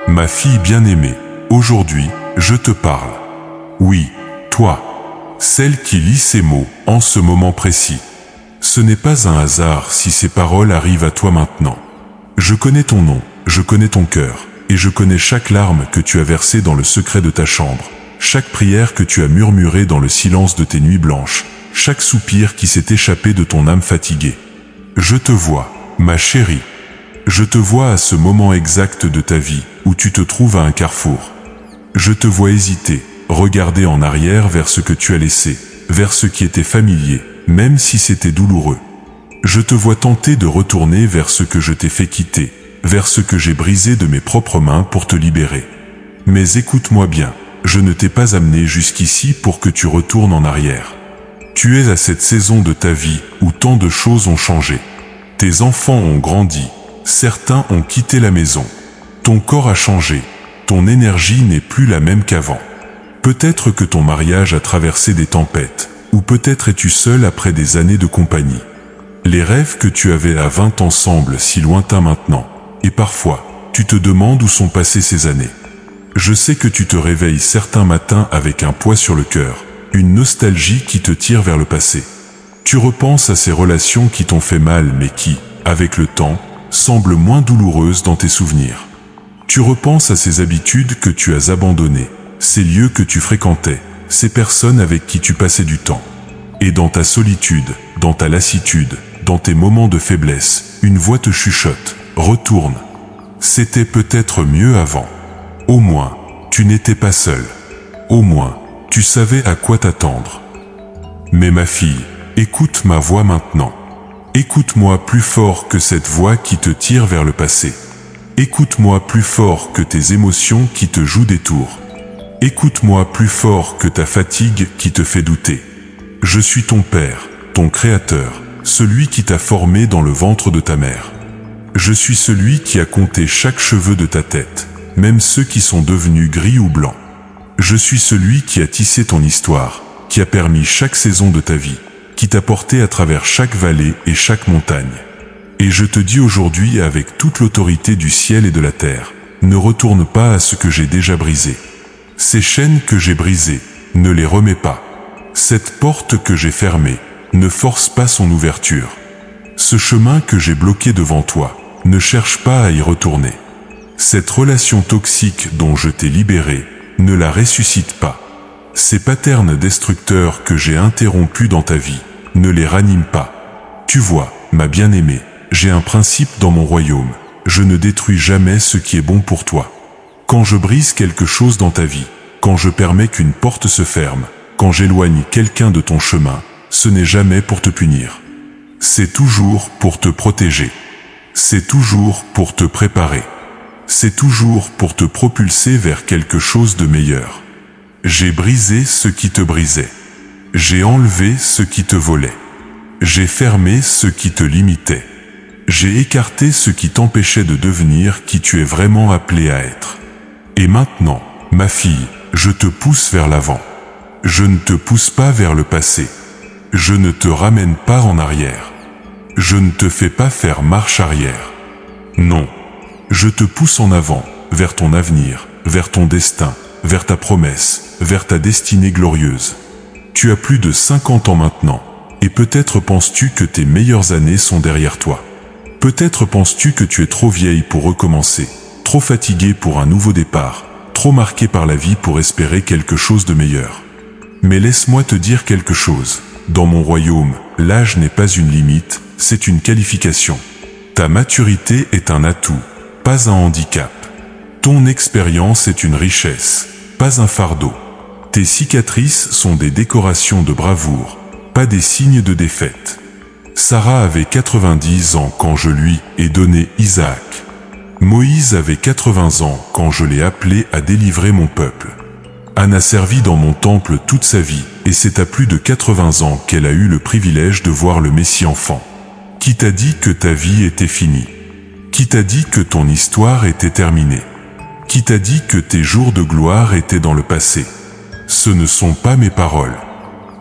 Ma fille bien-aimée, aujourd'hui, je te parle. Oui, toi, celle qui lit ces mots en ce moment précis. Ce n'est pas un hasard si ces paroles arrivent à toi maintenant. Je connais ton nom, je connais ton cœur, et je connais chaque larme que tu as versée dans le secret de ta chambre, chaque prière que tu as murmurée dans le silence de tes nuits blanches, chaque soupir qui s'est échappé de ton âme fatiguée. Je te vois, ma chérie. Je te vois à ce moment exact de ta vie où tu te trouves à un carrefour. Je te vois hésiter, regarder en arrière vers ce que tu as laissé, vers ce qui était familier, même si c'était douloureux. Je te vois tenter de retourner vers ce que je t'ai fait quitter, vers ce que j'ai brisé de mes propres mains pour te libérer. Mais écoute-moi bien, je ne t'ai pas amené jusqu'ici pour que tu retournes en arrière. Tu es à cette saison de ta vie où tant de choses ont changé. Tes enfants ont grandi, certains ont quitté la maison. Ton corps a changé, ton énergie n'est plus la même qu'avant. Peut-être que ton mariage a traversé des tempêtes, ou peut-être es-tu seul après des années de compagnie. Les rêves que tu avais à 20 ans semblent si lointains maintenant, et parfois, tu te demandes où sont passées ces années. Je sais que tu te réveilles certains matins avec un poids sur le cœur, une nostalgie qui te tire vers le passé. Tu repenses à ces relations qui t'ont fait mal mais qui, avec le temps, semblent moins douloureuses dans tes souvenirs. Tu repenses à ces habitudes que tu as abandonnées, ces lieux que tu fréquentais, ces personnes avec qui tu passais du temps. Et dans ta solitude, dans ta lassitude, dans tes moments de faiblesse, une voix te chuchote, retourne. C'était peut-être mieux avant. Au moins, tu n'étais pas seul. Au moins, tu savais à quoi t'attendre. Mais ma fille, écoute ma voix maintenant. Écoute-moi plus fort que cette voix qui te tire vers le passé. Écoute-moi plus fort que tes émotions qui te jouent des tours. Écoute-moi plus fort que ta fatigue qui te fait douter. Je suis ton père, ton créateur, celui qui t'a formé dans le ventre de ta mère. Je suis celui qui a compté chaque cheveu de ta tête, même ceux qui sont devenus gris ou blancs. Je suis celui qui a tissé ton histoire, qui a permis chaque saison de ta vie, qui t'a porté à travers chaque vallée et chaque montagne. Et je te dis aujourd'hui avec toute l'autorité du ciel et de la terre, ne retourne pas à ce que j'ai déjà brisé. Ces chaînes que j'ai brisées, ne les remets pas. Cette porte que j'ai fermée, ne force pas son ouverture. Ce chemin que j'ai bloqué devant toi, ne cherche pas à y retourner. Cette relation toxique dont je t'ai libéré, ne la ressuscite pas. Ces patterns destructeurs que j'ai interrompus dans ta vie, ne les ranime pas. Tu vois, ma bien-aimée, j'ai un principe dans mon royaume, je ne détruis jamais ce qui est bon pour toi. Quand je brise quelque chose dans ta vie, quand je permets qu'une porte se ferme, quand j'éloigne quelqu'un de ton chemin, ce n'est jamais pour te punir. C'est toujours pour te protéger. C'est toujours pour te préparer. C'est toujours pour te propulser vers quelque chose de meilleur. J'ai brisé ce qui te brisait. J'ai enlevé ce qui te volait. J'ai fermé ce qui te limitait. J'ai écarté ce qui t'empêchait de devenir qui tu es vraiment appelé à être. Et maintenant, ma fille, je te pousse vers l'avant. Je ne te pousse pas vers le passé. Je ne te ramène pas en arrière. Je ne te fais pas faire marche arrière. Non. Je te pousse en avant, vers ton avenir, vers ton destin, vers ta promesse, vers ta destinée glorieuse. Tu as plus de 50 ans maintenant, et peut-être penses-tu que tes meilleures années sont derrière toi. Peut-être penses-tu que tu es trop vieille pour recommencer, trop fatiguée pour un nouveau départ, trop marquée par la vie pour espérer quelque chose de meilleur. Mais laisse-moi te dire quelque chose. Dans mon royaume, l'âge n'est pas une limite, c'est une qualification. Ta maturité est un atout, pas un handicap. Ton expérience est une richesse, pas un fardeau. Tes cicatrices sont des décorations de bravoure, pas des signes de défaite. Sarah avait 90 ans quand je lui ai donné Isaac. Moïse avait 80 ans quand je l'ai appelé à délivrer mon peuple. Anne a servi dans mon temple toute sa vie, et c'est à plus de 80 ans qu'elle a eu le privilège de voir le Messie enfant. Qui t'a dit que ta vie était finie? Qui t'a dit que ton histoire était terminée? Qui t'a dit que tes jours de gloire étaient dans le passé? Ce ne sont pas mes paroles.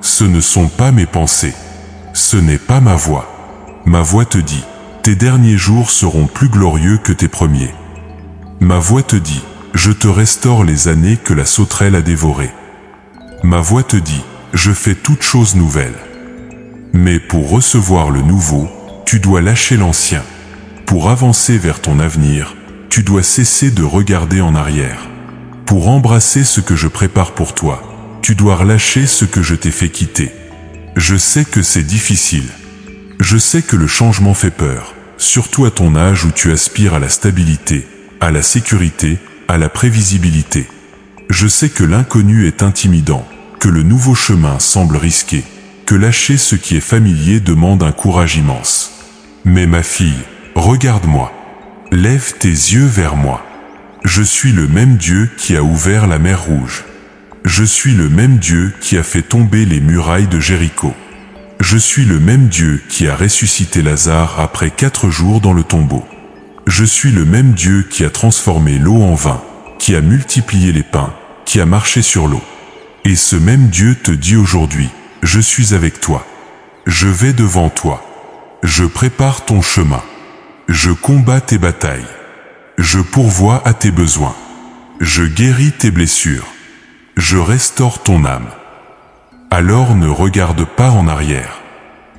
Ce ne sont pas mes pensées. Ce n'est pas ma voix. Ma voix te dit, tes derniers jours seront plus glorieux que tes premiers. Ma voix te dit, je te restaure les années que la sauterelle a dévorées. Ma voix te dit, je fais toute chose nouvelle. Mais pour recevoir le nouveau, tu dois lâcher l'ancien. Pour avancer vers ton avenir, tu dois cesser de regarder en arrière. Pour embrasser ce que je prépare pour toi, tu dois relâcher ce que je t'ai fait quitter. Je sais que c'est difficile. Je sais que le changement fait peur, surtout à ton âge où tu aspires à la stabilité, à la sécurité, à la prévisibilité. Je sais que l'inconnu est intimidant, que le nouveau chemin semble risqué, que lâcher ce qui est familier demande un courage immense. Mais ma fille, regarde-moi. Lève tes yeux vers moi. Je suis le même Dieu qui a ouvert la mer Rouge. Je suis le même Dieu qui a fait tomber les murailles de Jéricho. Je suis le même Dieu qui a ressuscité Lazare après 4 jours dans le tombeau. Je suis le même Dieu qui a transformé l'eau en vin, qui a multiplié les pains, qui a marché sur l'eau. Et ce même Dieu te dit aujourd'hui, je suis avec toi. Je vais devant toi. Je prépare ton chemin. Je combats tes batailles. Je pourvois à tes besoins. Je guéris tes blessures. Je restaure ton âme. Alors ne regarde pas en arrière.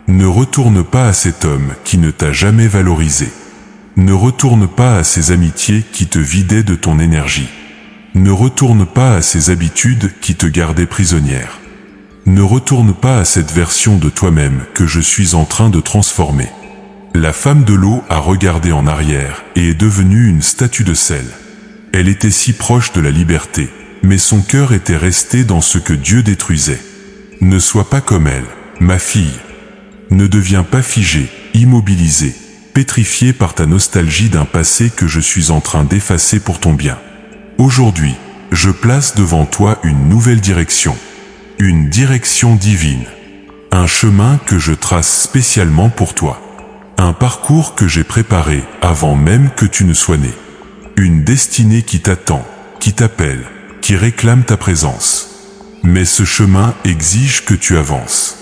Ne retourne pas à cet homme qui ne t'a jamais valorisé. Ne retourne pas à ces amitiés qui te vidaient de ton énergie. Ne retourne pas à ces habitudes qui te gardaient prisonnière. Ne retourne pas à cette version de toi-même que je suis en train de transformer. La femme de l'eau a regardé en arrière et est devenue une statue de sel. Elle était si proche de la liberté, mais son cœur était resté dans ce que Dieu détruisait. Ne sois pas comme elle, ma fille. Ne deviens pas figée, immobilisée, pétrifiée par ta nostalgie d'un passé que je suis en train d'effacer pour ton bien. Aujourd'hui, je place devant toi une nouvelle direction. Une direction divine. Un chemin que je trace spécialement pour toi. Un parcours que j'ai préparé avant même que tu ne sois né. Une destinée qui t'attend, qui t'appelle, qui réclame ta présence. Mais ce chemin exige que tu avances.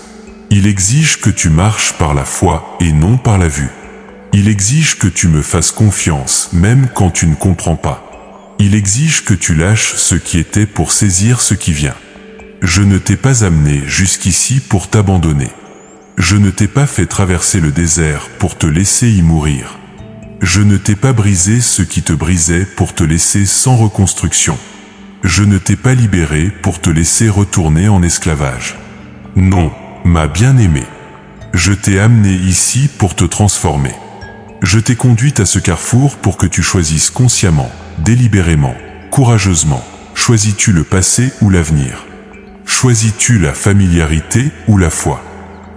Il exige que tu marches par la foi et non par la vue. Il exige que tu me fasses confiance même quand tu ne comprends pas. Il exige que tu lâches ce qui était pour saisir ce qui vient. Je ne t'ai pas amené jusqu'ici pour t'abandonner. Je ne t'ai pas fait traverser le désert pour te laisser y mourir. Je ne t'ai pas brisé ce qui te brisait pour te laisser sans reconstruction. Je ne t'ai pas libéré pour te laisser retourner en esclavage. Non, ma bien-aimée. Je t'ai amené ici pour te transformer. Je t'ai conduite à ce carrefour pour que tu choisisses consciemment, délibérément, courageusement. Choisis-tu le passé ou l'avenir? Choisis-tu la familiarité ou la foi?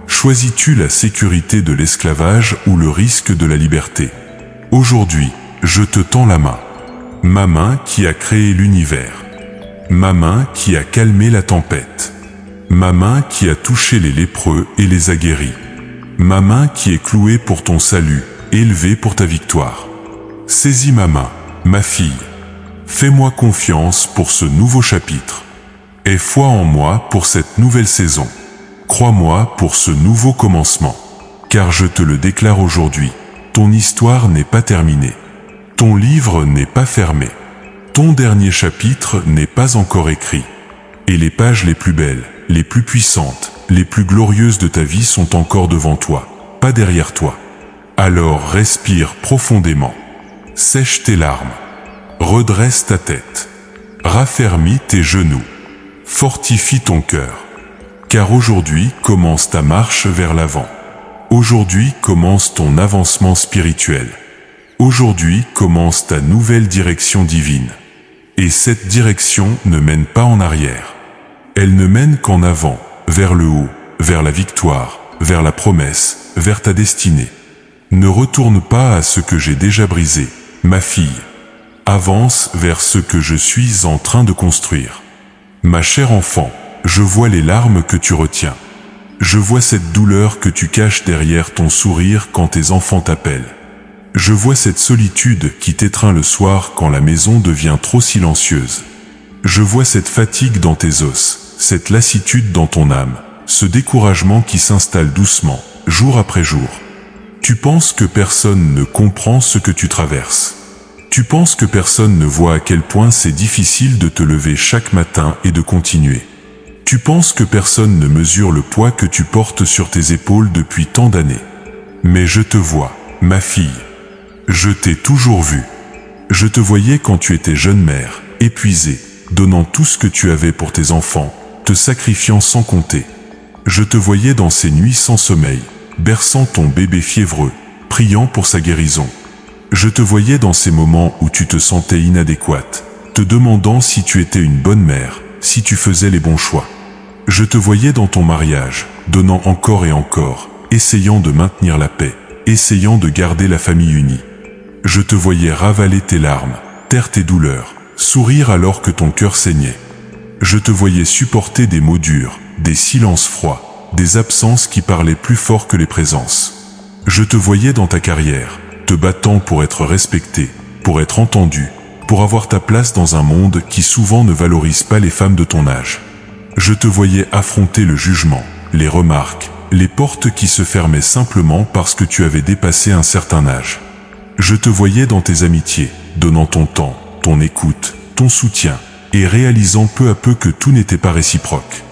Choisis-tu la sécurité de l'esclavage ou le risque de la liberté? Aujourd'hui, je te tends la main. Ma main qui a créé l'univers. Ma main qui a calmé la tempête. Ma main qui a touché les lépreux et les a guéris. Ma main qui est clouée pour ton salut, élevée pour ta victoire. Saisis ma main, ma fille. Fais-moi confiance pour ce nouveau chapitre. Aie foi en moi pour cette nouvelle saison. Crois-moi pour ce nouveau commencement. Car je te le déclare aujourd'hui, ton histoire n'est pas terminée. Ton livre n'est pas fermé. Ton dernier chapitre n'est pas encore écrit. Et les pages les plus belles, les plus puissantes, les plus glorieuses de ta vie sont encore devant toi, pas derrière toi. Alors respire profondément. Sèche tes larmes. Redresse ta tête. Raffermis tes genoux. Fortifie ton cœur. Car aujourd'hui commence ta marche vers l'avant. Aujourd'hui commence ton avancement spirituel. Aujourd'hui commence ta nouvelle direction divine. Et cette direction ne mène pas en arrière. Elle ne mène qu'en avant, vers le haut, vers la victoire, vers la promesse, vers ta destinée. Ne retourne pas à ce que j'ai déjà brisé, ma fille. Avance vers ce que je suis en train de construire. Ma chère enfant, je vois les larmes que tu retiens. Je vois cette douleur que tu caches derrière ton sourire quand tes enfants t'appellent. Je vois cette solitude qui t'étreint le soir quand la maison devient trop silencieuse. Je vois cette fatigue dans tes os, cette lassitude dans ton âme, ce découragement qui s'installe doucement, jour après jour. Tu penses que personne ne comprend ce que tu traverses. Tu penses que personne ne voit à quel point c'est difficile de te lever chaque matin et de continuer. Tu penses que personne ne mesure le poids que tu portes sur tes épaules depuis tant d'années. Mais je te vois, ma fille. Je t'ai toujours vue. Je te voyais quand tu étais jeune mère, épuisée, donnant tout ce que tu avais pour tes enfants, te sacrifiant sans compter. Je te voyais dans ces nuits sans sommeil, berçant ton bébé fiévreux, priant pour sa guérison. Je te voyais dans ces moments où tu te sentais inadéquate, te demandant si tu étais une bonne mère, si tu faisais les bons choix. Je te voyais dans ton mariage, donnant encore et encore, essayant de maintenir la paix, essayant de garder la famille unie. Je te voyais ravaler tes larmes, taire tes douleurs, sourire alors que ton cœur saignait. Je te voyais supporter des mots durs, des silences froids, des absences qui parlaient plus fort que les présences. Je te voyais dans ta carrière, te battant pour être respecté, pour être entendu, pour avoir ta place dans un monde qui souvent ne valorise pas les femmes de ton âge. Je te voyais affronter le jugement, les remarques, les portes qui se fermaient simplement parce que tu avais dépassé un certain âge. Je te voyais dans tes amitiés, donnant ton temps, ton écoute, ton soutien, et réalisant peu à peu que tout n'était pas réciproque.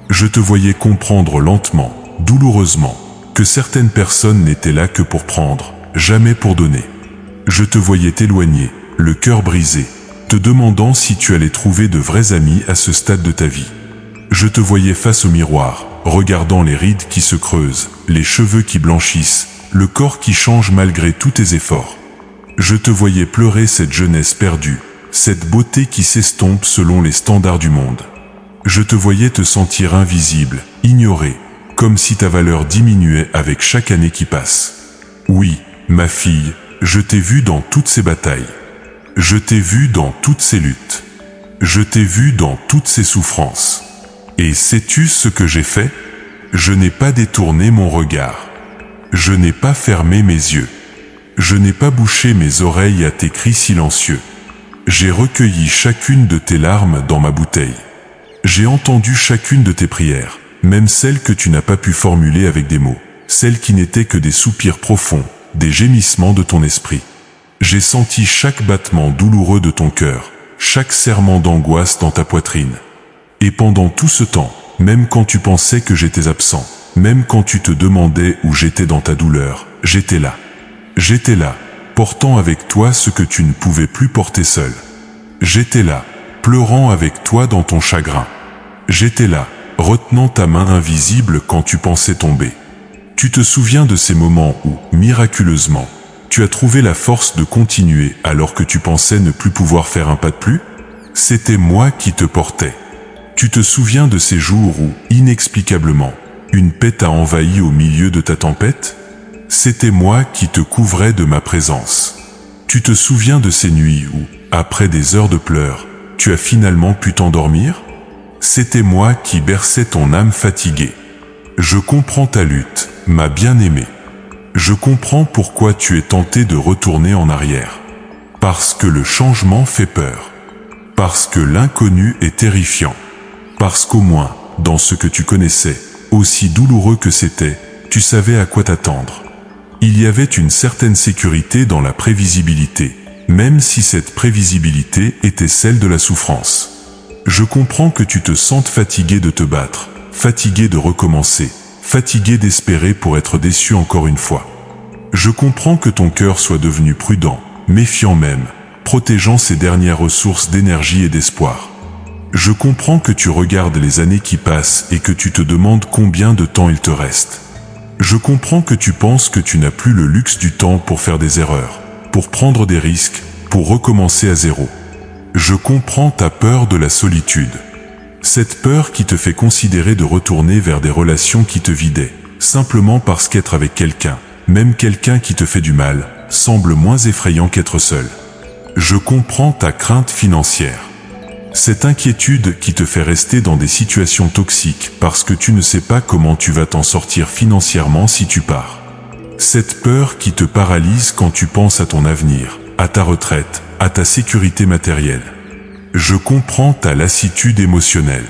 Je te voyais comprendre lentement, douloureusement, que certaines personnes n'étaient là que pour prendre, jamais pour donner. Je te voyais t'éloigner, le cœur brisé, te demandant si tu allais trouver de vrais amis à ce stade de ta vie. Je te voyais face au miroir, regardant les rides qui se creusent, les cheveux qui blanchissent, le corps qui change malgré tous tes efforts. Je te voyais pleurer cette jeunesse perdue, cette beauté qui s'estompe selon les standards du monde. Je te voyais te sentir invisible, ignoré, comme si ta valeur diminuait avec chaque année qui passe. Oui, ma fille, je t'ai vue dans toutes ces batailles. Je t'ai vue dans toutes ces luttes. Je t'ai vue dans toutes ces souffrances. Et sais-tu ce que j'ai fait? Je n'ai pas détourné mon regard. Je n'ai pas fermé mes yeux. Je n'ai pas bouché mes oreilles à tes cris silencieux. J'ai recueilli chacune de tes larmes dans ma bouteille. J'ai entendu chacune de tes prières, même celles que tu n'as pas pu formuler avec des mots, celles qui n'étaient que des soupirs profonds, des gémissements de ton esprit. J'ai senti chaque battement douloureux de ton cœur, chaque serrement d'angoisse dans ta poitrine. Et pendant tout ce temps, même quand tu pensais que j'étais absent, même quand tu te demandais où j'étais dans ta douleur, j'étais là. J'étais là, portant avec toi ce que tu ne pouvais plus porter seul. J'étais là, pleurant avec toi dans ton chagrin. J'étais là, retenant ta main invisible quand tu pensais tomber. Tu te souviens de ces moments où, miraculeusement, tu as trouvé la force de continuer alors que tu pensais ne plus pouvoir faire un pas de plus? C'était moi qui te portais. Tu te souviens de ces jours où, inexplicablement, une paix t'a envahi au milieu de ta tempête? C'était moi qui te couvrais de ma présence. Tu te souviens de ces nuits où, après des heures de pleurs, tu as finalement pu t'endormir? C'était moi qui berçais ton âme fatiguée. Je comprends ta lutte, ma bien-aimée. Je comprends pourquoi tu es tenté de retourner en arrière. Parce que le changement fait peur. Parce que l'inconnu est terrifiant. Parce qu'au moins, dans ce que tu connaissais, aussi douloureux que c'était, tu savais à quoi t'attendre. Il y avait une certaine sécurité dans la prévisibilité, même si cette prévisibilité était celle de la souffrance. Je comprends que tu te sentes fatigué de te battre, fatigué de recommencer, fatigué d'espérer pour être déçu encore une fois. Je comprends que ton cœur soit devenu prudent, méfiant même, protégeant ses dernières ressources d'énergie et d'espoir. Je comprends que tu regardes les années qui passent et que tu te demandes combien de temps il te reste. Je comprends que tu penses que tu n'as plus le luxe du temps pour faire des erreurs, pour prendre des risques, pour recommencer à zéro. Je comprends ta peur de la solitude. Cette peur qui te fait considérer de retourner vers des relations qui te vidaient, simplement parce qu'être avec quelqu'un, même quelqu'un qui te fait du mal, semble moins effrayant qu'être seul. Je comprends ta crainte financière. Cette inquiétude qui te fait rester dans des situations toxiques parce que tu ne sais pas comment tu vas t'en sortir financièrement si tu pars. Cette peur qui te paralyse quand tu penses à ton avenir, à ta retraite, à ta sécurité matérielle. Je comprends ta lassitude émotionnelle.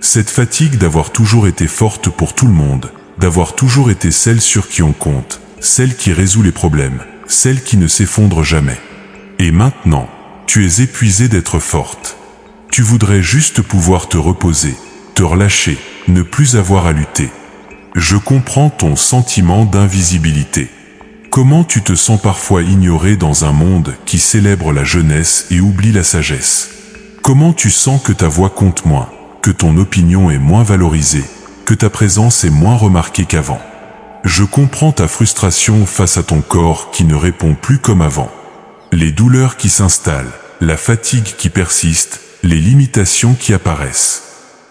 Cette fatigue d'avoir toujours été forte pour tout le monde, d'avoir toujours été celle sur qui on compte, celle qui résout les problèmes, celle qui ne s'effondre jamais. Et maintenant, tu es épuisée d'être forte. Tu voudrais juste pouvoir te reposer, te relâcher, ne plus avoir à lutter. Je comprends ton sentiment d'invisibilité. Comment tu te sens parfois ignorée dans un monde qui célèbre la jeunesse et oublie la sagesse? Comment tu sens que ta voix compte moins, que ton opinion est moins valorisée, que ta présence est moins remarquée qu'avant? Je comprends ta frustration face à ton corps qui ne répond plus comme avant. Les douleurs qui s'installent, la fatigue qui persiste, les limitations qui apparaissent.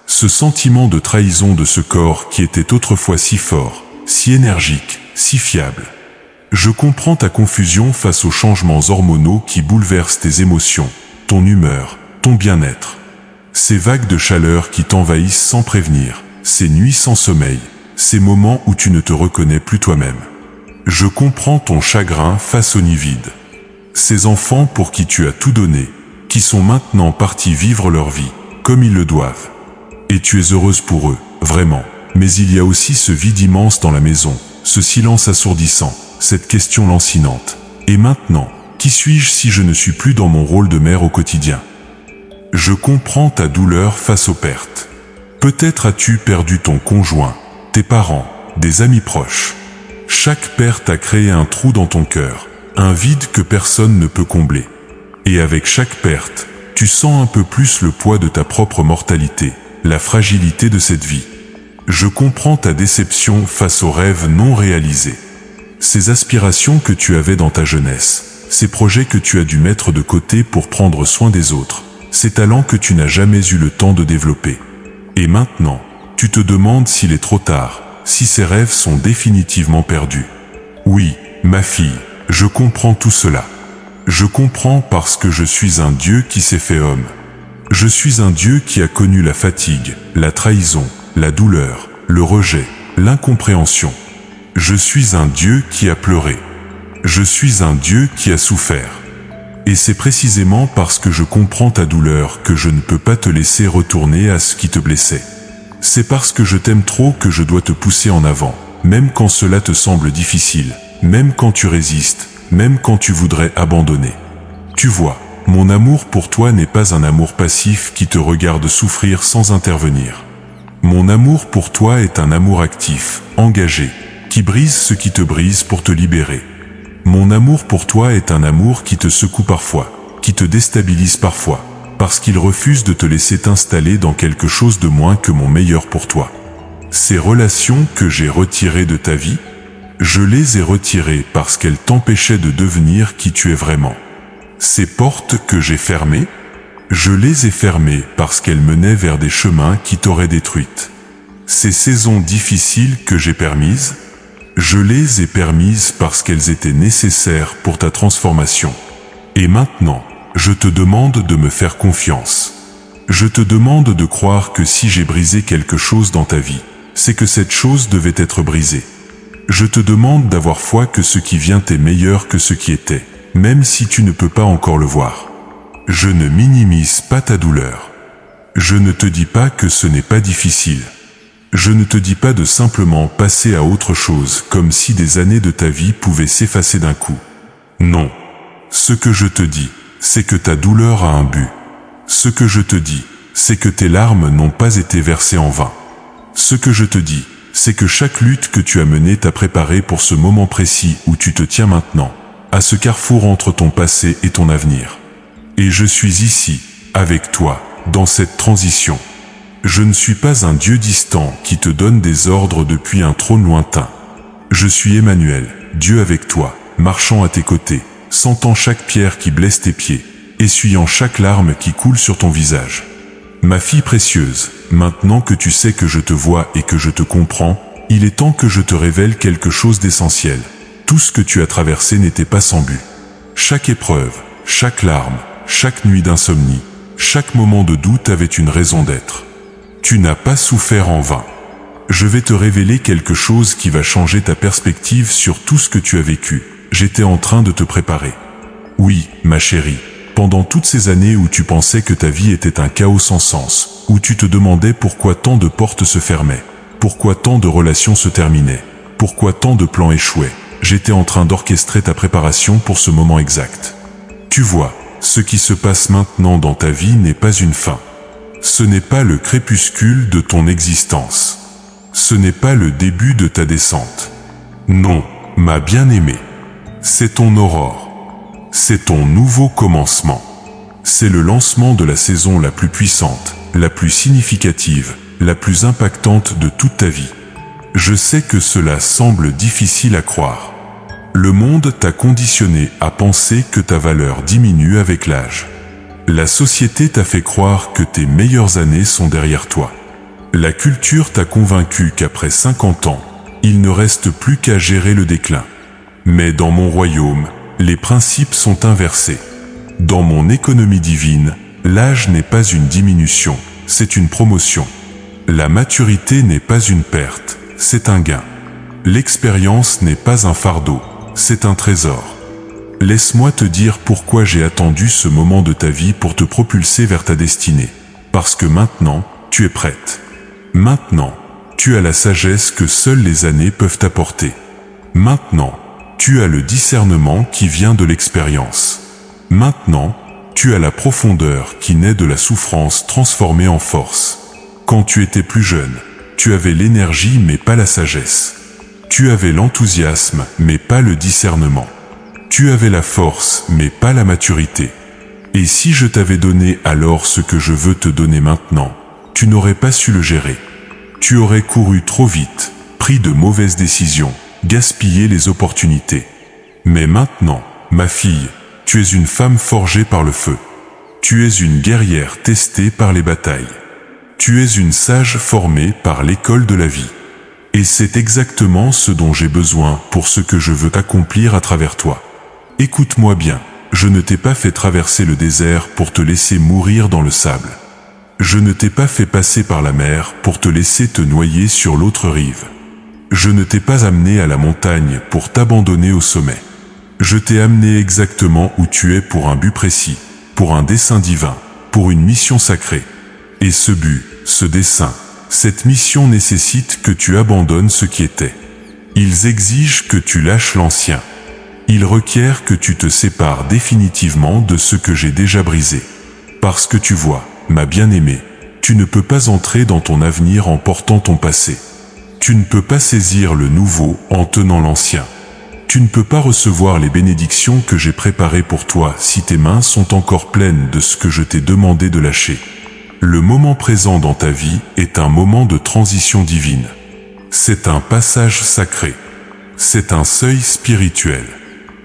Ce sentiment de trahison de ce corps qui était autrefois si fort, si énergique, si fiable. Je comprends ta confusion face aux changements hormonaux qui bouleversent tes émotions, ton humeur, ton bien-être. Ces vagues de chaleur qui t'envahissent sans prévenir, ces nuits sans sommeil, ces moments où tu ne te reconnais plus toi-même. Je comprends ton chagrin face au nid vide. Ces enfants pour qui tu as tout donné, qui sont maintenant partis vivre leur vie, comme ils le doivent. Et tu es heureuse pour eux, vraiment. Mais il y a aussi ce vide immense dans la maison, ce silence assourdissant, cette question lancinante. Et maintenant, qui suis-je si je ne suis plus dans mon rôle de mère au quotidien? Je comprends ta douleur face aux pertes. Peut-être as-tu perdu ton conjoint, tes parents, des amis proches. Chaque perte a créé un trou dans ton cœur, un vide que personne ne peut combler. Et avec chaque perte, tu sens un peu plus le poids de ta propre mortalité, la fragilité de cette vie. Je comprends ta déception face aux rêves non réalisés. Ces aspirations que tu avais dans ta jeunesse, ces projets que tu as dû mettre de côté pour prendre soin des autres, ces talents que tu n'as jamais eu le temps de développer. Et maintenant, tu te demandes s'il est trop tard, si ces rêves sont définitivement perdus. Oui, ma fille, je comprends tout cela. Je comprends parce que je suis un Dieu qui s'est fait homme. Je suis un Dieu qui a connu la fatigue, la trahison, la douleur, le rejet, l'incompréhension. Je suis un Dieu qui a pleuré. Je suis un Dieu qui a souffert. Et c'est précisément parce que je comprends ta douleur que je ne peux pas te laisser retourner à ce qui te blessait. C'est parce que je t'aime trop que je dois te pousser en avant, même quand cela te semble difficile, même quand tu résistes, même quand tu voudrais abandonner. Tu vois, mon amour pour toi n'est pas un amour passif qui te regarde souffrir sans intervenir. Mon amour pour toi est un amour actif, engagé, qui brise ce qui te brise pour te libérer. Mon amour pour toi est un amour qui te secoue parfois, qui te déstabilise parfois, parce qu'il refuse de te laisser t'installer dans quelque chose de moins que mon meilleur pour toi. Ces relations que j'ai retirées de ta vie, je les ai retirées parce qu'elles t'empêchaient de devenir qui tu es vraiment. Ces portes que j'ai fermées, je les ai fermées parce qu'elles menaient vers des chemins qui t'auraient détruite. Ces saisons difficiles que j'ai permises, je les ai permises parce qu'elles étaient nécessaires pour ta transformation. Et maintenant, je te demande de me faire confiance. Je te demande de croire que si j'ai brisé quelque chose dans ta vie, c'est que cette chose devait être brisée. Je te demande d'avoir foi que ce qui vient est meilleur que ce qui était, même si tu ne peux pas encore le voir. Je ne minimise pas ta douleur. Je ne te dis pas que ce n'est pas difficile. Je ne te dis pas de simplement passer à autre chose comme si des années de ta vie pouvaient s'effacer d'un coup. Non. Ce que je te dis, c'est que ta douleur a un but. Ce que je te dis, c'est que tes larmes n'ont pas été versées en vain. Ce que je te dis, c'est que chaque lutte que tu as menée t'a préparé pour ce moment précis où tu te tiens maintenant, à ce carrefour entre ton passé et ton avenir. Et je suis ici, avec toi, dans cette transition. Je ne suis pas un Dieu distant qui te donne des ordres depuis un trône lointain. Je suis Emmanuel, Dieu avec toi, marchant à tes côtés, sentant chaque pierre qui blesse tes pieds, essuyant chaque larme qui coule sur ton visage. Ma fille précieuse, maintenant que tu sais que je te vois et que je te comprends, il est temps que je te révèle quelque chose d'essentiel. Tout ce que tu as traversé n'était pas sans but. Chaque épreuve, chaque larme, chaque nuit d'insomnie, chaque moment de doute avait une raison d'être. Tu n'as pas souffert en vain. Je vais te révéler quelque chose qui va changer ta perspective sur tout ce que tu as vécu. J'étais en train de te préparer. Oui, ma chérie, pendant toutes ces années où tu pensais que ta vie était un chaos sans sens, où tu te demandais pourquoi tant de portes se fermaient, pourquoi tant de relations se terminaient, pourquoi tant de plans échouaient, j'étais en train d'orchestrer ta préparation pour ce moment exact. Tu vois, ce qui se passe maintenant dans ta vie n'est pas une fin. Ce n'est pas le crépuscule de ton existence. Ce n'est pas le début de ta descente. Non, ma bien-aimée. C'est ton aurore. C'est ton nouveau commencement. C'est le lancement de la saison la plus puissante, la plus significative, la plus impactante de toute ta vie. Je sais que cela semble difficile à croire. Le monde t'a conditionné à penser que ta valeur diminue avec l'âge. La société t'a fait croire que tes meilleures années sont derrière toi. La culture t'a convaincu qu'après 50 ans, il ne reste plus qu'à gérer le déclin. Mais dans mon royaume, les principes sont inversés. Dans mon économie divine, l'âge n'est pas une diminution, c'est une promotion. La maturité n'est pas une perte, c'est un gain. L'expérience n'est pas un fardeau, c'est un trésor. Laisse-moi te dire pourquoi j'ai attendu ce moment de ta vie pour te propulser vers ta destinée. Parce que maintenant, tu es prête. Maintenant, tu as la sagesse que seules les années peuvent apporter. Maintenant, tu as le discernement qui vient de l'expérience. Maintenant, tu as la profondeur qui naît de la souffrance transformée en force. Quand tu étais plus jeune, tu avais l'énergie mais pas la sagesse. Tu avais l'enthousiasme mais pas le discernement. Tu avais la force mais pas la maturité. Et si je t'avais donné alors ce que je veux te donner maintenant, tu n'aurais pas su le gérer. Tu aurais couru trop vite, pris de mauvaises décisions, gaspillé les opportunités. Mais maintenant, ma fille, tu es une femme forgée par le feu. Tu es une guerrière testée par les batailles. Tu es une sage formée par l'école de la vie. Et c'est exactement ce dont j'ai besoin pour ce que je veux accomplir à travers toi. Écoute-moi bien, je ne t'ai pas fait traverser le désert pour te laisser mourir dans le sable. Je ne t'ai pas fait passer par la mer pour te laisser te noyer sur l'autre rive. Je ne t'ai pas amené à la montagne pour t'abandonner au sommet. Je t'ai amené exactement où tu es pour un but précis, pour un dessein divin, pour une mission sacrée. Et ce but, ce dessein, cette mission nécessite que tu abandonnes ce qui était. Ils exigent que tu lâches l'ancien. Ils requièrent que tu te sépares définitivement de ce que j'ai déjà brisé. Parce que tu vois, ma bien-aimée, tu ne peux pas entrer dans ton avenir en portant ton passé. Tu ne peux pas saisir le nouveau en tenant l'ancien. Tu ne peux pas recevoir les bénédictions que j'ai préparées pour toi si tes mains sont encore pleines de ce que je t'ai demandé de lâcher. Le moment présent dans ta vie est un moment de transition divine. C'est un passage sacré. C'est un seuil spirituel.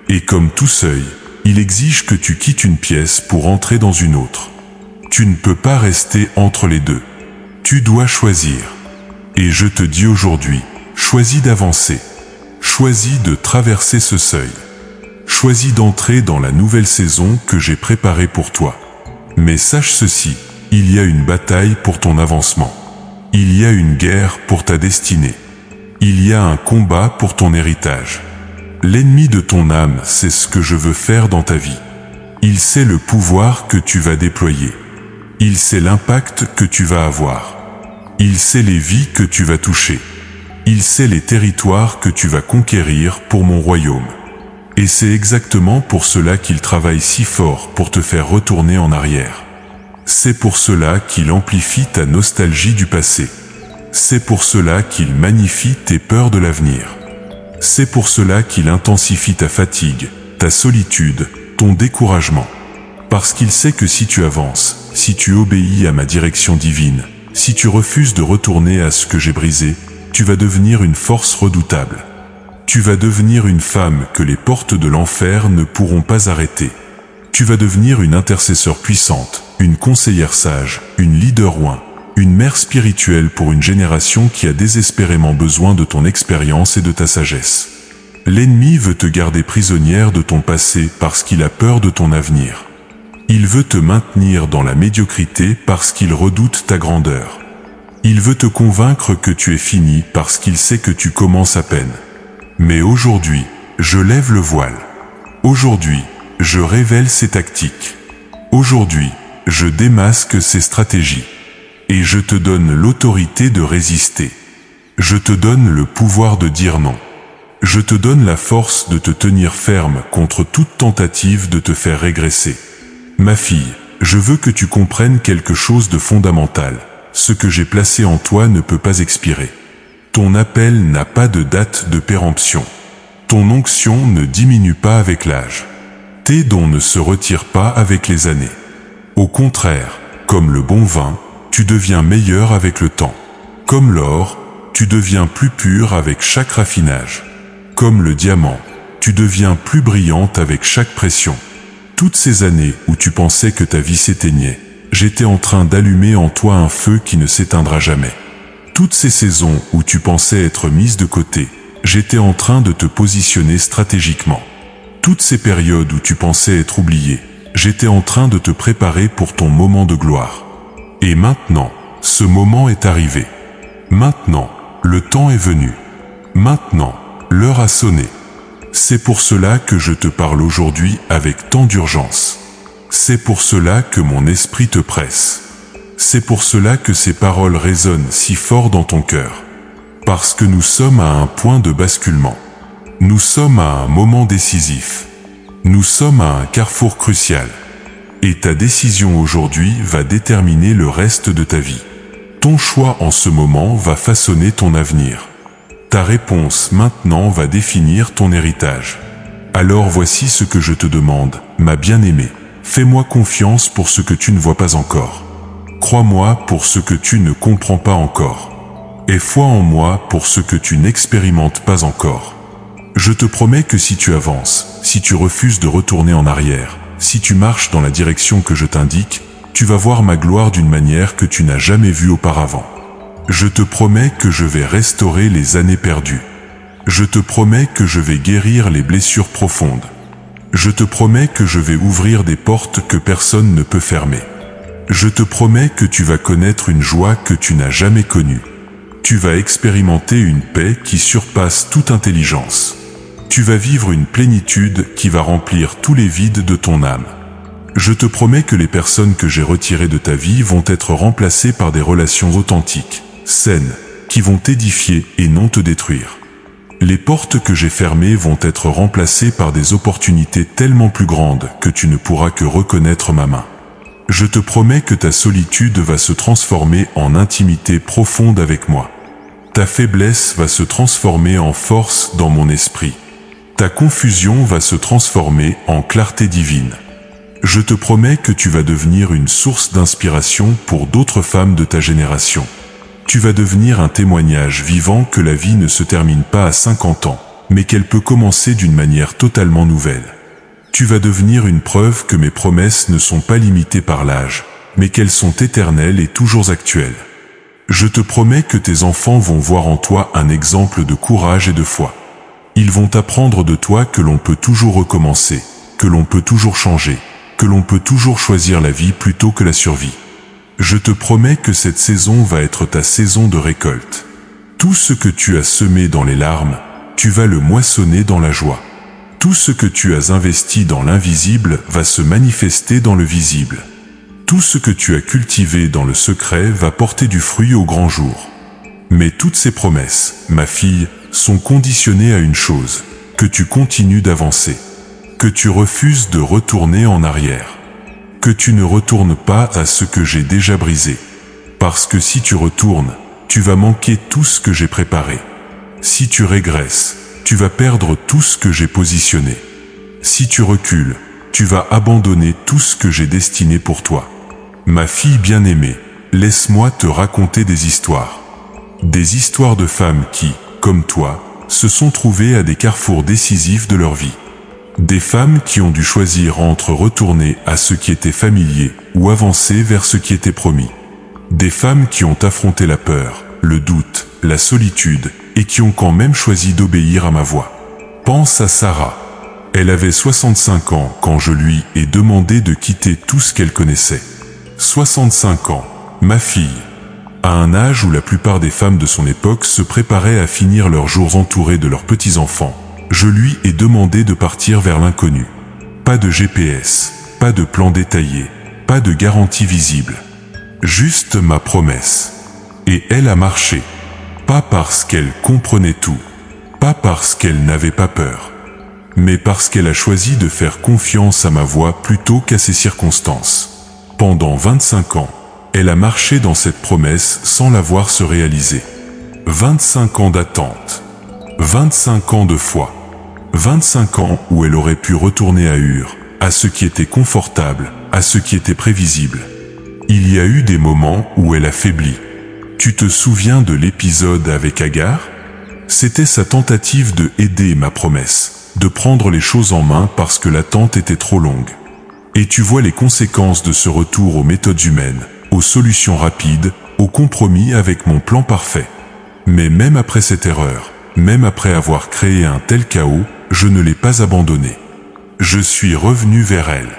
Et comme tout seuil, il exige que tu quittes une pièce pour entrer dans une autre. Tu ne peux pas rester entre les deux. Tu dois choisir. Et je te dis aujourd'hui, choisis d'avancer. Choisis de traverser ce seuil. Choisis d'entrer dans la nouvelle saison que j'ai préparée pour toi. Mais sache ceci, il y a une bataille pour ton avancement. Il y a une guerre pour ta destinée. Il y a un combat pour ton héritage. L'ennemi de ton âme sait ce que je veux faire dans ta vie. Il sait le pouvoir que tu vas déployer. Il sait l'impact que tu vas avoir. Il sait les vies que tu vas toucher. Il sait les territoires que tu vas conquérir pour mon royaume. Et c'est exactement pour cela qu'il travaille si fort pour te faire retourner en arrière. C'est pour cela qu'il amplifie ta nostalgie du passé. C'est pour cela qu'il magnifie tes peurs de l'avenir. C'est pour cela qu'il intensifie ta fatigue, ta solitude, ton découragement. Parce qu'il sait que si tu avances, si tu obéis à ma direction divine, si tu refuses de retourner à ce que j'ai brisé, tu vas devenir une force redoutable. Tu vas devenir une femme que les portes de l'enfer ne pourront pas arrêter. Tu vas devenir une intercesseur puissante, une conseillère sage, une leader oin, une mère spirituelle pour une génération qui a désespérément besoin de ton expérience et de ta sagesse. L'ennemi veut te garder prisonnière de ton passé parce qu'il a peur de ton avenir. Il veut te maintenir dans la médiocrité parce qu'il redoute ta grandeur. Il veut te convaincre que tu es fini parce qu'il sait que tu commences à peine. Mais aujourd'hui, je lève le voile. Aujourd'hui, je révèle ses tactiques. Aujourd'hui, je démasque ses stratégies. Et je te donne l'autorité de résister. Je te donne le pouvoir de dire non. Je te donne la force de te tenir ferme contre toute tentative de te faire régresser. Ma fille, je veux que tu comprennes quelque chose de fondamental. Ce que j'ai placé en toi ne peut pas expirer. Ton appel n'a pas de date de péremption. Ton onction ne diminue pas avec l'âge. Tes dons ne se retirent pas avec les années. Au contraire, comme le bon vin, tu deviens meilleur avec le temps. Comme l'or, tu deviens plus pur avec chaque raffinage. Comme le diamant, tu deviens plus brillante avec chaque pression. Toutes ces années où tu pensais que ta vie s'éteignait, j'étais en train d'allumer en toi un feu qui ne s'éteindra jamais. Toutes ces saisons où tu pensais être mise de côté, j'étais en train de te positionner stratégiquement. Toutes ces périodes où tu pensais être oublié, j'étais en train de te préparer pour ton moment de gloire. Et maintenant, ce moment est arrivé. Maintenant, le temps est venu. Maintenant, l'heure a sonné. C'est pour cela que je te parle aujourd'hui avec tant d'urgence. C'est pour cela que mon esprit te presse. C'est pour cela que ces paroles résonnent si fort dans ton cœur. Parce que nous sommes à un point de basculement. Nous sommes à un moment décisif. Nous sommes à un carrefour crucial. Et ta décision aujourd'hui va déterminer le reste de ta vie. Ton choix en ce moment va façonner ton avenir. Ta réponse maintenant va définir ton héritage. Alors voici ce que je te demande, ma bien-aimée. Fais-moi confiance pour ce que tu ne vois pas encore. Crois-moi pour ce que tu ne comprends pas encore. Et foi en moi pour ce que tu n'expérimentes pas encore. Je te promets que si tu avances, si tu refuses de retourner en arrière, si tu marches dans la direction que je t'indique, tu vas voir ma gloire d'une manière que tu n'as jamais vue auparavant. Je te promets que je vais restaurer les années perdues. Je te promets que je vais guérir les blessures profondes. Je te promets que je vais ouvrir des portes que personne ne peut fermer. Je te promets que tu vas connaître une joie que tu n'as jamais connue. Tu vas expérimenter une paix qui surpasse toute intelligence. Tu vas vivre une plénitude qui va remplir tous les vides de ton âme. Je te promets que les personnes que j'ai retirées de ta vie vont être remplacées par des relations authentiques, saines, qui vont t'édifier et non te détruire. Les portes que j'ai fermées vont être remplacées par des opportunités tellement plus grandes que tu ne pourras que reconnaître ma main. Je te promets que ta solitude va se transformer en intimité profonde avec moi. Ta faiblesse va se transformer en force dans mon esprit. Ta confusion va se transformer en clarté divine. Je te promets que tu vas devenir une source d'inspiration pour d'autres femmes de ta génération. Tu vas devenir un témoignage vivant que la vie ne se termine pas à 50 ans, mais qu'elle peut commencer d'une manière totalement nouvelle. Tu vas devenir une preuve que mes promesses ne sont pas limitées par l'âge, mais qu'elles sont éternelles et toujours actuelles. Je te promets que tes enfants vont voir en toi un exemple de courage et de foi. Ils vont apprendre de toi que l'on peut toujours recommencer, que l'on peut toujours changer, que l'on peut toujours choisir la vie plutôt que la survie. Je te promets que cette saison va être ta saison de récolte. Tout ce que tu as semé dans les larmes, tu vas le moissonner dans la joie. Tout ce que tu as investi dans l'invisible va se manifester dans le visible. Tout ce que tu as cultivé dans le secret va porter du fruit au grand jour. Mais toutes ces promesses, ma fille, sont conditionnées à une chose, que tu continues d'avancer, que tu refuses de retourner en arrière, que tu ne retournes pas à ce que j'ai déjà brisé. Parce que si tu retournes, tu vas manquer tout ce que j'ai préparé. Si tu régresses, tu vas perdre tout ce que j'ai positionné. Si tu recules, tu vas abandonner tout ce que j'ai destiné pour toi. Ma fille bien-aimée, laisse-moi te raconter des histoires. Des histoires de femmes qui, comme toi, se sont trouvées à des carrefours décisifs de leur vie. Des femmes qui ont dû choisir entre retourner à ce qui était familier ou avancer vers ce qui était promis. Des femmes qui ont affronté la peur, le doute, la solitude et qui ont quand même choisi d'obéir à ma voix. Pense à Sarah. Elle avait 65 ans quand je lui ai demandé de quitter tout ce qu'elle connaissait. 65 ans, ma fille. À un âge où la plupart des femmes de son époque se préparaient à finir leurs jours entourées de leurs petits-enfants, je lui ai demandé de partir vers l'inconnu. Pas de GPS, pas de plan détaillé, pas de garantie visible. Juste ma promesse. Et elle a marché. Pas parce qu'elle comprenait tout, pas parce qu'elle n'avait pas peur, mais parce qu'elle a choisi de faire confiance à ma voix plutôt qu'à ses circonstances. Pendant 25 ans, elle a marché dans cette promesse sans la voir se réaliser. 25 ans d'attente, 25 ans de foi, 25 ans où elle aurait pu retourner à Ur, à ce qui était confortable, à ce qui était prévisible. Il y a eu des moments où elle a faibli. Tu te souviens de l'épisode avec Agar? C'était sa tentative de aider ma promesse, de prendre les choses en main parce que l'attente était trop longue. Et tu vois les conséquences de ce retour aux méthodes humaines, aux solutions rapides, au compromis avec mon plan parfait. Mais même après cette erreur, même après avoir créé un tel chaos, je ne l'ai pas abandonnée. Je suis revenu vers elle.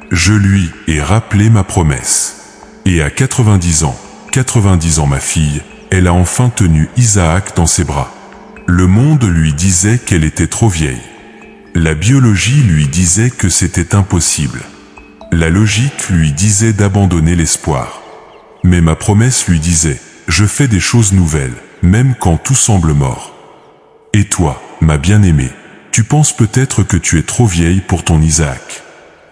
Je lui ai rappelé ma promesse. Et à 90 ans ma fille, elle a enfin tenu Isaac dans ses bras. Le monde lui disait qu'elle était trop vieille. La biologie lui disait que c'était impossible. La logique lui disait d'abandonner l'espoir. Mais ma promesse lui disait, je fais des choses nouvelles, même quand tout semble mort. Et toi, ma bien-aimée, tu penses peut-être que tu es trop vieille pour ton Isaac.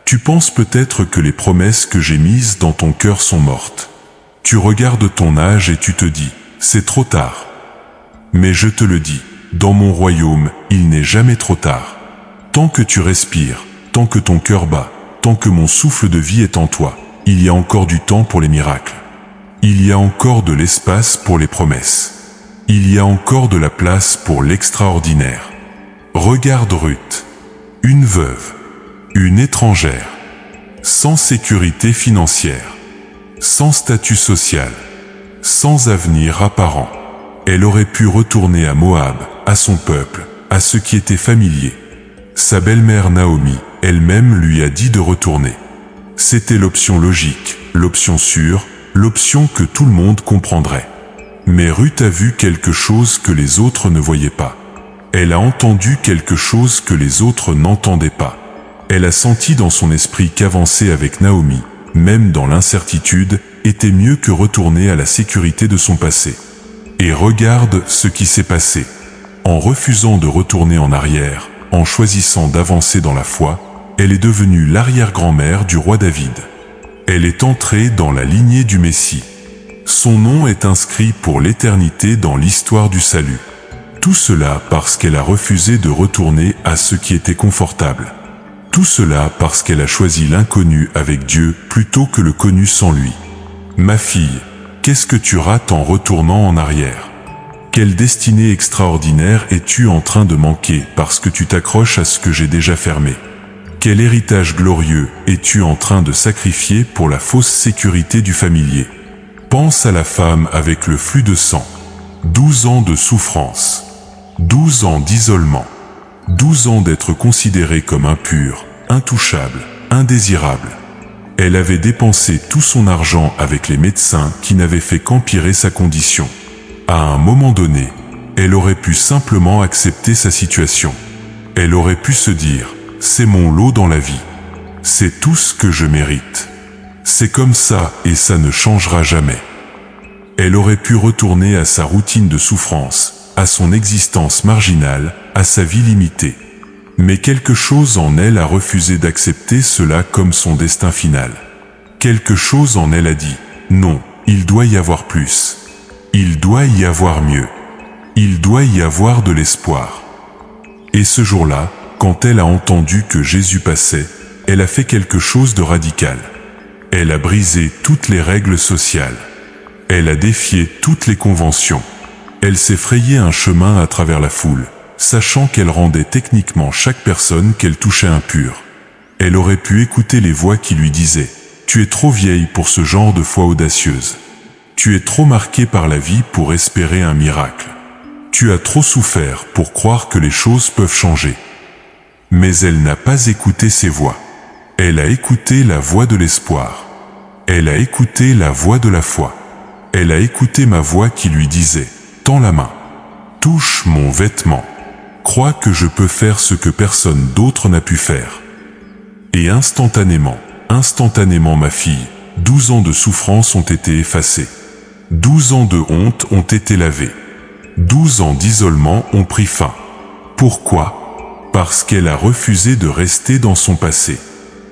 Tu penses peut-être que les promesses que j'ai mises dans ton cœur sont mortes. Tu regardes ton âge et tu te dis, c'est trop tard. Mais je te le dis, dans mon royaume, il n'est jamais trop tard. Tant que tu respires, tant que ton cœur bat, tant que mon souffle de vie est en toi, il y a encore du temps pour les miracles. Il y a encore de l'espace pour les promesses. Il y a encore de la place pour l'extraordinaire. Regarde Ruth, une veuve, une étrangère, sans sécurité financière, sans statut social, sans avenir apparent. Elle aurait pu retourner à Moab, à son peuple, à ce qui était familier. Sa belle-mère Naomi, elle-même lui a dit de retourner. C'était l'option logique, l'option sûre, l'option que tout le monde comprendrait. Mais Ruth a vu quelque chose que les autres ne voyaient pas. Elle a entendu quelque chose que les autres n'entendaient pas. Elle a senti dans son esprit qu'avancer avec Naomi, même dans l'incertitude, était mieux que retourner à la sécurité de son passé. Et regarde ce qui s'est passé. En refusant de retourner en arrière, en choisissant d'avancer dans la foi, elle est devenue l'arrière-grand-mère du roi David. Elle est entrée dans la lignée du Messie. Son nom est inscrit pour l'éternité dans l'histoire du salut. Tout cela parce qu'elle a refusé de retourner à ce qui était confortable. Tout cela parce qu'elle a choisi l'inconnu avec Dieu plutôt que le connu sans lui. Ma fille, qu'est-ce que tu rates en retournant en arrière? Quelle destinée extraordinaire es-tu en train de manquer parce que tu t'accroches à ce que j'ai déjà fermé? Quel héritage glorieux es-tu en train de sacrifier pour la fausse sécurité du familier? Pense à la femme avec le flux de sang. 12 ans de souffrance. 12 ans d'isolement. 12 ans d'être considérée comme impure, intouchable, indésirable. Elle avait dépensé tout son argent avec les médecins qui n'avaient fait qu'empirer sa condition. À un moment donné, elle aurait pu simplement accepter sa situation. Elle aurait pu se dire, c'est mon lot dans la vie. C'est tout ce que je mérite. C'est comme ça et ça ne changera jamais. Elle aurait pu retourner à sa routine de souffrance, à son existence marginale, à sa vie limitée. Mais quelque chose en elle a refusé d'accepter cela comme son destin final. Quelque chose en elle a dit, non, il doit y avoir plus. Il doit y avoir mieux. Il doit y avoir de l'espoir. Et ce jour-là, quand elle a entendu que Jésus passait, elle a fait quelque chose de radical. Elle a brisé toutes les règles sociales. Elle a défié toutes les conventions. Elle s'est frayé un chemin à travers la foule, sachant qu'elle rendait techniquement chaque personne qu'elle touchait impure. Elle aurait pu écouter les voix qui lui disaient « Tu es trop vieille pour ce genre de foi audacieuse. Tu es trop marquée par la vie pour espérer un miracle. Tu as trop souffert pour croire que les choses peuvent changer. » Mais elle n'a pas écouté ces voix. Elle a écouté la voix de l'espoir. Elle a écouté la voix de la foi. Elle a écouté ma voix qui lui disait « Tends la main. Touche mon vêtement. Crois que je peux faire ce que personne d'autre n'a pu faire. » Et instantanément ma fille, 12 ans de souffrance ont été effacés. 12 ans de honte ont été lavés. 12 ans d'isolement ont pris fin. Pourquoi? Parce qu'elle a refusé de rester dans son passé.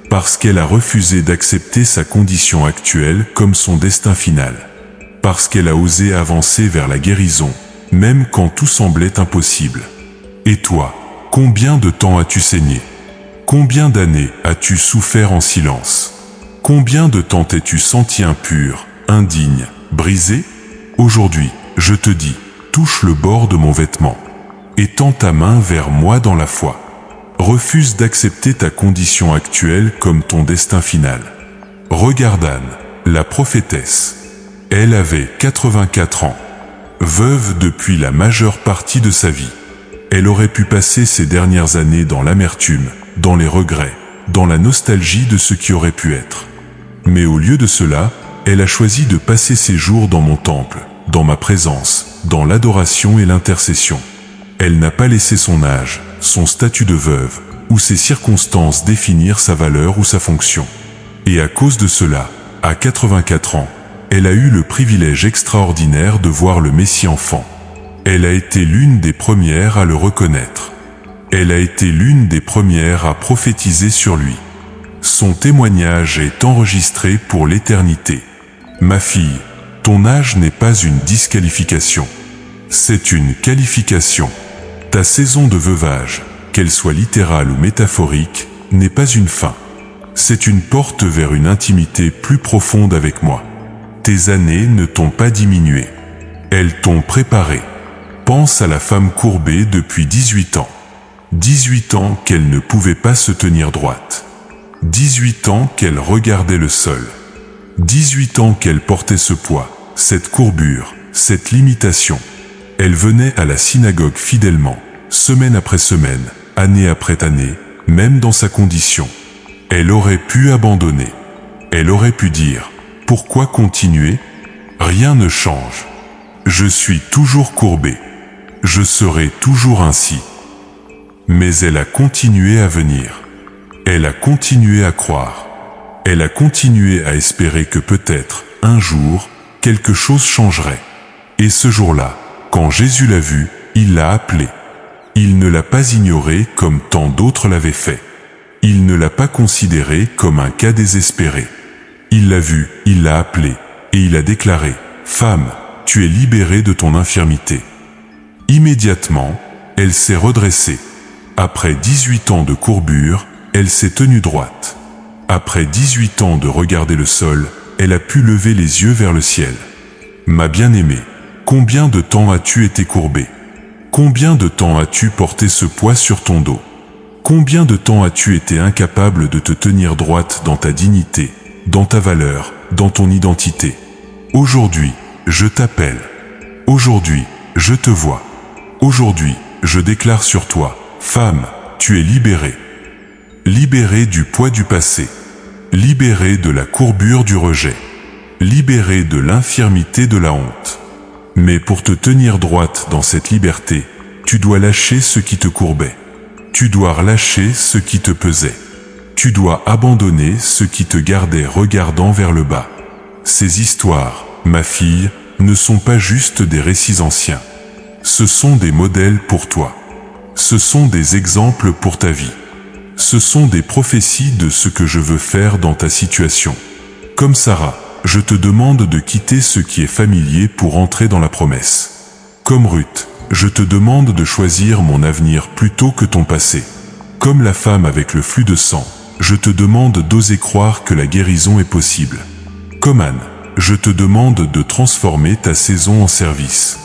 Parce qu'elle a refusé d'accepter sa condition actuelle comme son destin final. Parce qu'elle a osé avancer vers la guérison, même quand tout semblait impossible. Et toi, combien de temps as-tu saigné? Combien d'années as-tu souffert en silence? Combien de temps t'es-tu senti impur, indigne, brisé? Aujourd'hui, je te dis, touche le bord de mon vêtement. Étends ta main vers moi dans la foi. Refuse d'accepter ta condition actuelle comme ton destin final. Regarde Anne, la prophétesse. Elle avait 84 ans. Veuve depuis la majeure partie de sa vie. Elle aurait pu passer ces dernières années dans l'amertume, dans les regrets, dans la nostalgie de ce qui aurait pu être. Mais au lieu de cela, elle a choisi de passer ses jours dans mon temple, dans ma présence, dans l'adoration et l'intercession. Elle n'a pas laissé son âge, son statut de veuve, ou ses circonstances définir sa valeur ou sa fonction. Et à cause de cela, à 84 ans, elle a eu le privilège extraordinaire de voir le Messie enfant. Elle a été l'une des premières à le reconnaître. Elle a été l'une des premières à prophétiser sur lui. Son témoignage est enregistré pour l'éternité. Ma fille, ton âge n'est pas une disqualification. C'est une qualification. Ta saison de veuvage, qu'elle soit littérale ou métaphorique, n'est pas une fin. C'est une porte vers une intimité plus profonde avec moi. Tes années ne t'ont pas diminué. Elles t'ont préparé. Pense à la femme courbée depuis 18 ans. 18 ans qu'elle ne pouvait pas se tenir droite. 18 ans qu'elle regardait le sol. 18 ans qu'elle portait ce poids, cette courbure, cette limitation. Elle venait à la synagogue fidèlement, semaine après semaine, année après année, même dans sa condition. Elle aurait pu abandonner. Elle aurait pu dire, pourquoi continuer? Rien ne change. Je suis toujours courbée. Je serai toujours ainsi. Mais elle a continué à venir. Elle a continué à croire. Elle a continué à espérer que peut-être, un jour, quelque chose changerait. Et ce jour-là, quand Jésus l'a vue, il l'a appelée. Il ne l'a pas ignorée comme tant d'autres l'avaient fait. Il ne l'a pas considérée comme un cas désespéré. Il l'a vue, il l'a appelée, et il a déclaré, « Femme, tu es libérée de ton infirmité. » Immédiatement, elle s'est redressée. Après 18 ans de courbure, elle s'est tenue droite. Après 18 ans de regarder le sol, elle a pu lever les yeux vers le ciel. Ma bien-aimée, combien de temps as-tu été courbée? Combien de temps as-tu porté ce poids sur ton dos? Combien de temps as-tu été incapable de te tenir droite dans ta dignité, dans ta valeur, dans ton identité? Aujourd'hui, je t'appelle. Aujourd'hui, je te vois. Aujourd'hui, je déclare sur toi, femme, tu es libérée. Libérée du poids du passé. Libérée de la courbure du rejet. Libérée de l'infirmité de la honte. Mais pour te tenir droite dans cette liberté, tu dois lâcher ce qui te courbait. Tu dois relâcher ce qui te pesait. Tu dois abandonner ce qui te gardait regardant vers le bas. Ces histoires, ma fille, ne sont pas juste des récits anciens. Ce sont des modèles pour toi. Ce sont des exemples pour ta vie. Ce sont des prophéties de ce que je veux faire dans ta situation. Comme Sarah, je te demande de quitter ce qui est familier pour entrer dans la promesse. Comme Ruth, je te demande de choisir mon avenir plutôt que ton passé. Comme la femme avec le flux de sang, je te demande d'oser croire que la guérison est possible. Comme Anne, je te demande de transformer ta saison en service.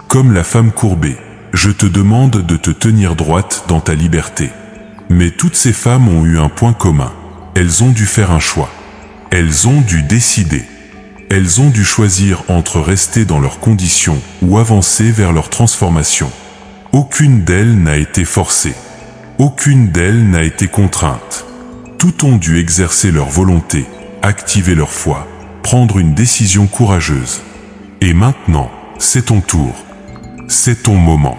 Comme la femme courbée, je te demande de te tenir droite dans ta liberté. Mais toutes ces femmes ont eu un point commun. Elles ont dû faire un choix. Elles ont dû décider. Elles ont dû choisir entre rester dans leurs conditions ou avancer vers leur transformation. Aucune d'elles n'a été forcée. Aucune d'elles n'a été contrainte. Toutes ont dû exercer leur volonté, activer leur foi, prendre une décision courageuse. Et maintenant, c'est ton tour. C'est ton moment.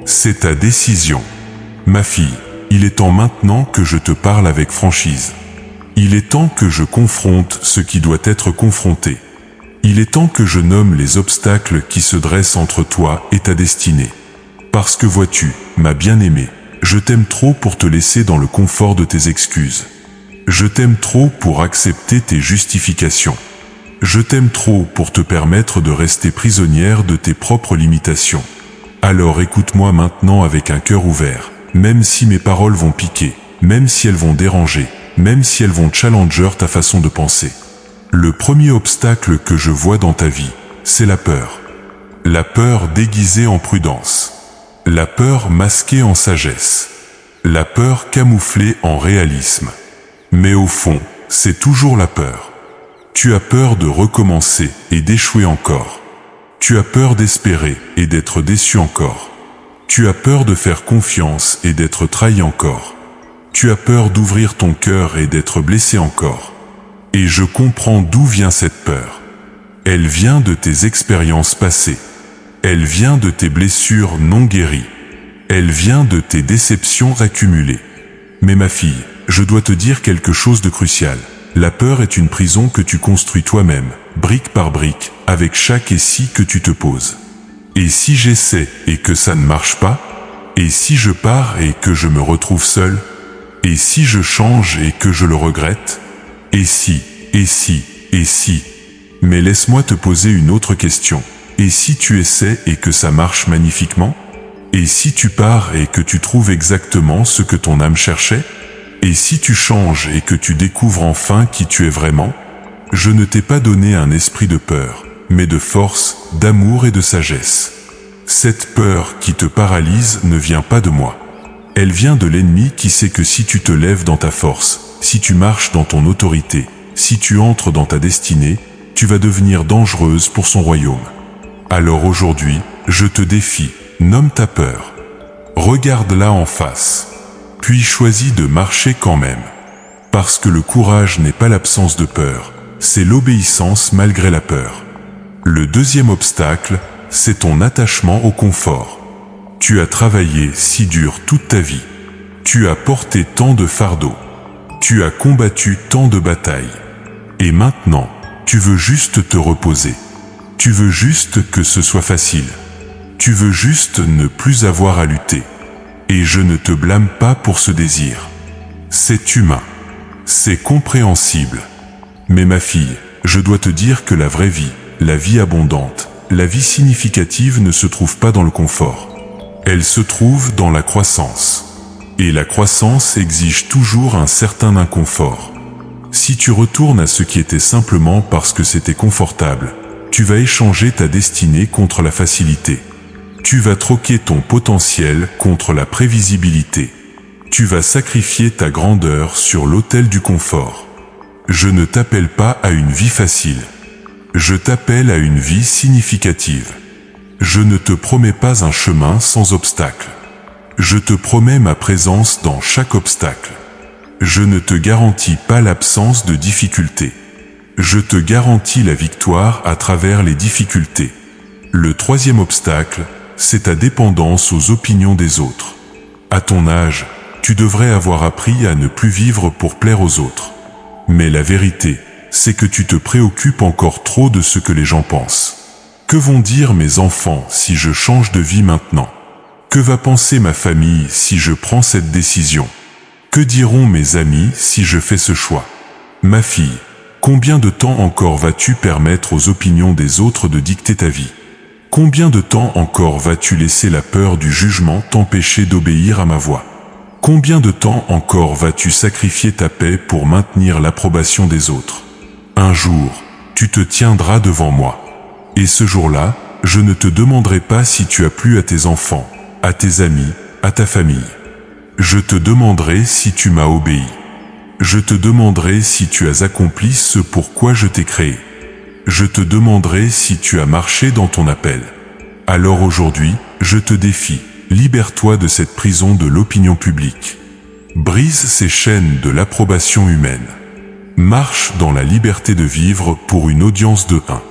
C'est ta décision. Ma fille, il est temps maintenant que je te parle avec franchise. Il est temps que je confronte ce qui doit être confronté. Il est temps que je nomme les obstacles qui se dressent entre toi et ta destinée. Parce que vois-tu, ma bien-aimée, je t'aime trop pour te laisser dans le confort de tes excuses. Je t'aime trop pour accepter tes justifications. Je t'aime trop pour te permettre de rester prisonnière de tes propres limitations. Alors écoute-moi maintenant avec un cœur ouvert, même si mes paroles vont piquer, même si elles vont déranger, même si elles vont challenger ta façon de penser. Le premier obstacle que je vois dans ta vie, c'est la peur. La peur déguisée en prudence. La peur masquée en sagesse. La peur camouflée en réalisme. Mais au fond, c'est toujours la peur. Tu as peur de recommencer et d'échouer encore. Tu as peur d'espérer et d'être déçu encore. Tu as peur de faire confiance et d'être trahi encore. Tu as peur d'ouvrir ton cœur et d'être blessé encore. Et je comprends d'où vient cette peur. Elle vient de tes expériences passées. Elle vient de tes blessures non guéries. Elle vient de tes déceptions accumulées. Mais ma fille, je dois te dire quelque chose de crucial. La peur est une prison que tu construis toi-même, brique par brique, avec chaque et si que tu te poses. Et si j'essaie et que ça ne marche pas? Et si je pars et que je me retrouve seul? Et si je change et que je le regrette? Et si? Mais laisse-moi te poser une autre question. Et si tu essaies et que ça marche magnifiquement? Et si tu pars et que tu trouves exactement ce que ton âme cherchait? Et si tu changes et que tu découvres enfin qui tu es vraiment? Je ne t'ai pas donné un esprit de peur, mais de force, d'amour et de sagesse. Cette peur qui te paralyse ne vient pas de moi. Elle vient de l'ennemi qui sait que si tu te lèves dans ta force, si tu marches dans ton autorité, si tu entres dans ta destinée, tu vas devenir dangereuse pour son royaume. Alors aujourd'hui, je te défie, nomme ta peur. Regarde-la en face. Puis choisis de marcher quand même. Parce que le courage n'est pas l'absence de peur, c'est l'obéissance malgré la peur. Le deuxième obstacle, c'est ton attachement au confort. Tu as travaillé si dur toute ta vie. Tu as porté tant de fardeaux. Tu as combattu tant de batailles. Et maintenant, tu veux juste te reposer. Tu veux juste que ce soit facile. Tu veux juste ne plus avoir à lutter. Et je ne te blâme pas pour ce désir. C'est humain. C'est compréhensible. Mais ma fille, je dois te dire que la vraie vie, la vie abondante, la vie significative ne se trouve pas dans le confort. Elle se trouve dans la croissance. Et la croissance exige toujours un certain inconfort. Si tu retournes à ce qui était simplement parce que c'était confortable, tu vas échanger ta destinée contre la facilité. Tu vas troquer ton potentiel contre la prévisibilité. Tu vas sacrifier ta grandeur sur l'autel du confort. Je ne t'appelle pas à une vie facile. Je t'appelle à une vie significative. Je ne te promets pas un chemin sans obstacle. Je te promets ma présence dans chaque obstacle. Je ne te garantis pas l'absence de difficultés. Je te garantis la victoire à travers les difficultés. Le troisième obstacle, c'est ta dépendance aux opinions des autres. À ton âge, tu devrais avoir appris à ne plus vivre pour plaire aux autres. Mais la vérité, c'est que tu te préoccupes encore trop de ce que les gens pensent. Que vont dire mes enfants si je change de vie maintenant? Que va penser ma famille si je prends cette décision? Que diront mes amis si je fais ce choix? Ma fille, combien de temps encore vas-tu permettre aux opinions des autres de dicter ta vie? Combien de temps encore vas-tu laisser la peur du jugement t'empêcher d'obéir à ma voix? Combien de temps encore vas-tu sacrifier ta paix pour maintenir l'approbation des autres? Un jour, tu te tiendras devant moi. Et ce jour-là, je ne te demanderai pas si tu as plu à tes enfants, à tes amis, à ta famille. Je te demanderai si tu m'as obéi. Je te demanderai si tu as accompli ce pourquoi je t'ai créé. Je te demanderai si tu as marché dans ton appel. Alors aujourd'hui, je te défie, libère-toi de cette prison de l'opinion publique. Brise ces chaînes de l'approbation humaine. Marche dans la liberté de vivre pour une audience de 1.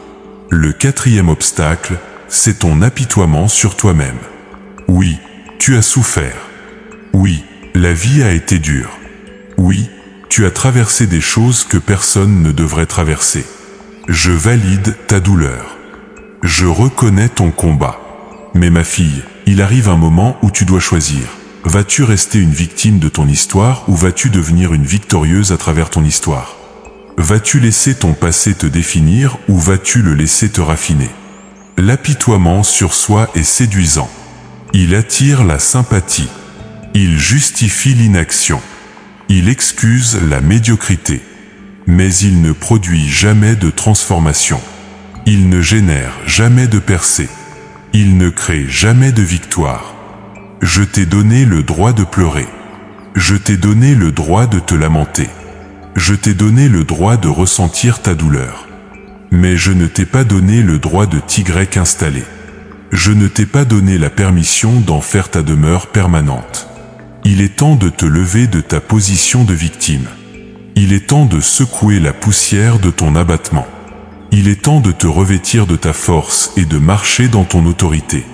Le quatrième obstacle, c'est ton apitoiement sur toi-même. Oui, tu as souffert. Oui, la vie a été dure. Oui, tu as traversé des choses que personne ne devrait traverser. Je valide ta douleur. Je reconnais ton combat. Mais ma fille, il arrive un moment où tu dois choisir. Vas-tu rester une victime de ton histoire ou vas-tu devenir une victorieuse à travers ton histoire? Vas-tu laisser ton passé te définir ou vas-tu le laisser te raffiner? L'apitoiement sur soi est séduisant. Il attire la sympathie. Il justifie l'inaction. Il excuse la médiocrité. Mais il ne produit jamais de transformation. Il ne génère jamais de percée. Il ne crée jamais de victoire. Je t'ai donné le droit de pleurer. Je t'ai donné le droit de te lamenter. Je t'ai donné le droit de ressentir ta douleur. Mais je ne t'ai pas donné le droit de t'y installer. Je ne t'ai pas donné la permission d'en faire ta demeure permanente. Il est temps de te lever de ta position de victime. Il est temps de secouer la poussière de ton abattement. Il est temps de te revêtir de ta force et de marcher dans ton autorité.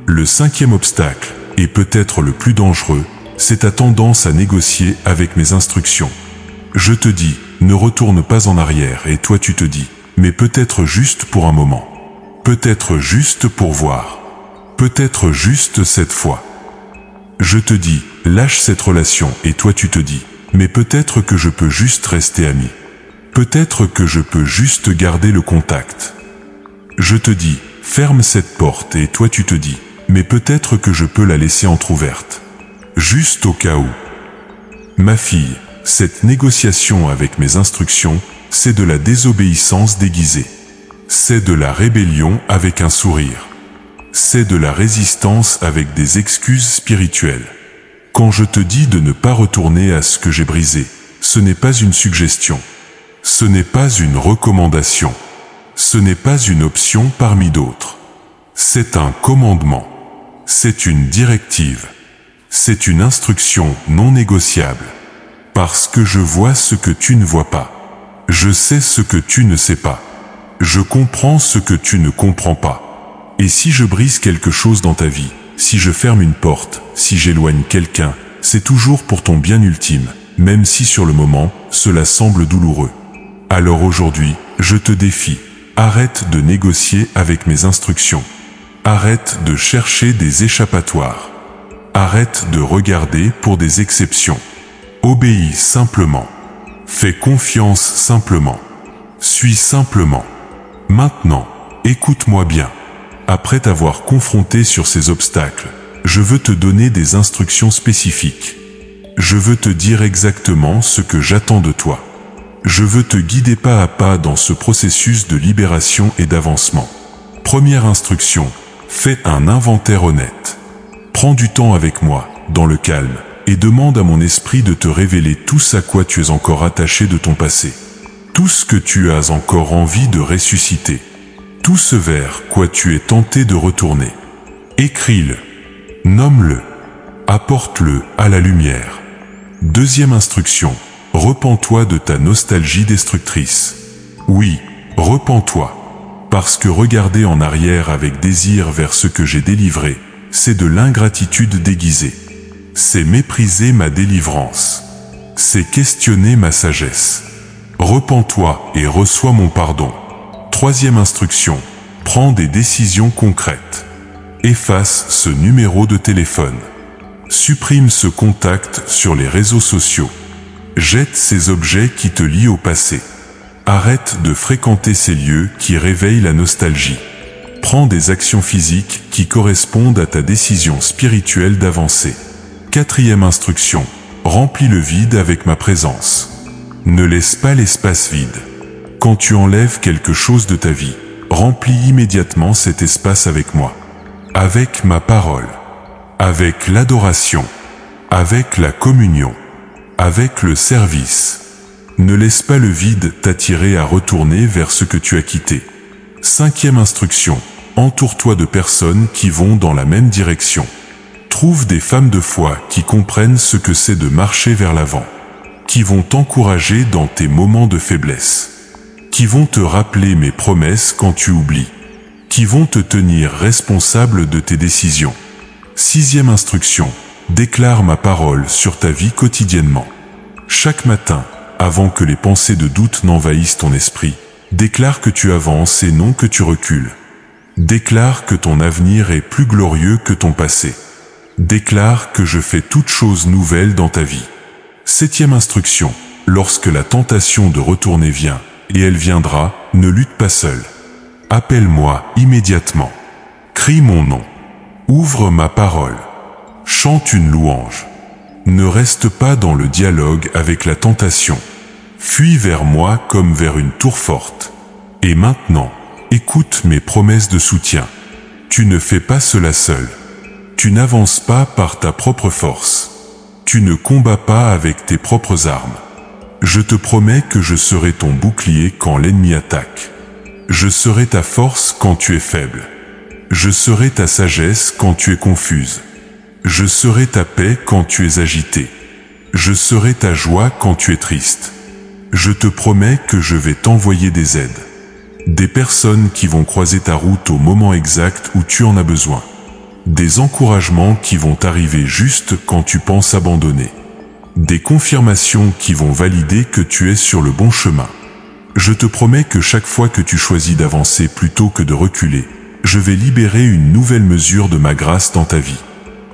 Le 5e obstacle, et peut-être le plus dangereux, c'est ta tendance à négocier avec mes instructions. Je te dis, ne retourne pas en arrière et toi tu te dis, mais peut-être juste pour un moment. Peut-être juste pour voir. Peut-être juste cette fois. Je te dis, lâche cette relation et toi tu te dis, mais peut-être que je peux juste rester ami. Peut-être que je peux juste garder le contact. Je te dis, ferme cette porte et toi tu te dis, mais peut-être que je peux la laisser entr'ouverte. Juste au cas où. Ma fille, cette négociation avec mes instructions, c'est de la désobéissance déguisée. C'est de la rébellion avec un sourire. C'est de la résistance avec des excuses spirituelles. Quand je te dis de ne pas retourner à ce que j'ai brisé, ce n'est pas une suggestion. Ce n'est pas une recommandation. Ce n'est pas une option parmi d'autres. C'est un commandement. C'est une directive. C'est une instruction non négociable. Parce que je vois ce que tu ne vois pas. Je sais ce que tu ne sais pas. Je comprends ce que tu ne comprends pas. Et si je brise quelque chose dans ta vie, si je ferme une porte, si j'éloigne quelqu'un, c'est toujours pour ton bien ultime, même si sur le moment, cela semble douloureux. Alors aujourd'hui, je te défie, arrête de négocier avec mes instructions. Arrête de chercher des échappatoires. Arrête de regarder pour des exceptions. Obéis simplement. Fais confiance simplement. Suis simplement. Maintenant, écoute-moi bien. Après t'avoir confronté sur ces obstacles, je veux te donner des instructions spécifiques. Je veux te dire exactement ce que j'attends de toi. Je veux te guider pas à pas dans ce processus de libération et d'avancement. Première instruction, fais un inventaire honnête. Prends du temps avec moi, dans le calme, et demande à mon esprit de te révéler tout ce à quoi tu es encore attaché de ton passé. Tout ce que tu as encore envie de ressusciter. Tout ce vers quoi tu es tenté de retourner. Écris-le. Nomme-le. Apporte-le à la lumière. Deuxième instruction. Repens-toi de ta nostalgie destructrice. Oui, repens-toi. Parce que regarder en arrière avec désir vers ce que j'ai délivré, c'est de l'ingratitude déguisée. C'est mépriser ma délivrance. C'est questionner ma sagesse. Repens-toi et reçois mon pardon. Troisième instruction. Prends des décisions concrètes. Efface ce numéro de téléphone. Supprime ce contact sur les réseaux sociaux. Jette ces objets qui te lient au passé. Arrête de fréquenter ces lieux qui réveillent la nostalgie. Prends des actions physiques qui correspondent à ta décision spirituelle d'avancer. Quatrième instruction. Remplis le vide avec ma présence. Ne laisse pas l'espace vide. Quand tu enlèves quelque chose de ta vie, remplis immédiatement cet espace avec moi. Avec ma parole. Avec l'adoration. Avec la communion. Avec le service. Ne laisse pas le vide t'attirer à retourner vers ce que tu as quitté. Cinquième instruction. Entoure-toi de personnes qui vont dans la même direction. Trouve des femmes de foi qui comprennent ce que c'est de marcher vers l'avant. Qui vont t'encourager dans tes moments de faiblesse. Qui vont te rappeler mes promesses quand tu oublies. Qui vont te tenir responsable de tes décisions. Sixième instruction. Déclare ma parole sur ta vie quotidiennement. Chaque matin, avant que les pensées de doute n'envahissent ton esprit, déclare que tu avances et non que tu recules. Déclare que ton avenir est plus glorieux que ton passé. Déclare que je fais toute chose nouvelle dans ta vie. 7e instruction. Lorsque la tentation de retourner vient, et elle viendra, ne lutte pas seul. Appelle-moi immédiatement. Crie mon nom. Ouvre ma parole. Chante une louange. Ne reste pas dans le dialogue avec la tentation. Fuis vers moi comme vers une tour forte. Et maintenant, écoute mes promesses de soutien. Tu ne fais pas cela seul. Tu n'avances pas par ta propre force. Tu ne combats pas avec tes propres armes. Je te promets que je serai ton bouclier quand l'ennemi attaque. Je serai ta force quand tu es faible. Je serai ta sagesse quand tu es confuse. Je serai ta paix quand tu es agité. Je serai ta joie quand tu es triste. Je te promets que je vais t'envoyer des aides. Des personnes qui vont croiser ta route au moment exact où tu en as besoin. Des encouragements qui vont arriver juste quand tu penses abandonner. Des confirmations qui vont valider que tu es sur le bon chemin. Je te promets que chaque fois que tu choisis d'avancer plutôt que de reculer, je vais libérer une nouvelle mesure de ma grâce dans ta vie.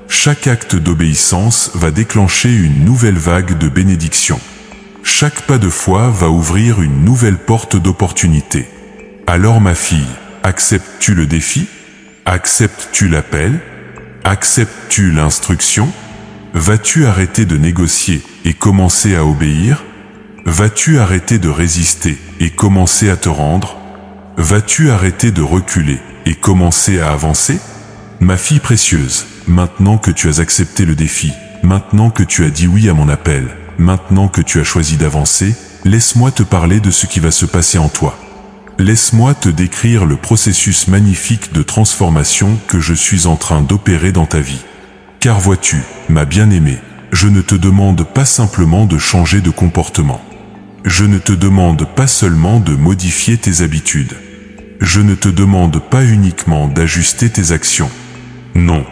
Chaque acte d'obéissance va déclencher une nouvelle vague de bénédiction. Chaque pas de foi va ouvrir une nouvelle porte d'opportunité. Alors ma fille, acceptes-tu le défi? Acceptes-tu l'appel? Acceptes-tu l'instruction? Vas-tu arrêter de négocier et commencer à obéir? Vas-tu arrêter de résister et commencer à te rendre? Vas-tu arrêter de reculer et commencer à avancer? Ma fille précieuse, maintenant que tu as accepté le défi, maintenant que tu as dit oui à mon appel, maintenant que tu as choisi d'avancer, laisse-moi te parler de ce qui va se passer en toi. Laisse-moi te décrire le processus magnifique de transformation que je suis en train d'opérer dans ta vie. Car vois-tu, ma bien-aimée, je ne te demande pas simplement de changer de comportement. Je ne te demande pas seulement de modifier tes habitudes. Je ne te demande pas uniquement d'ajuster tes actions. Non.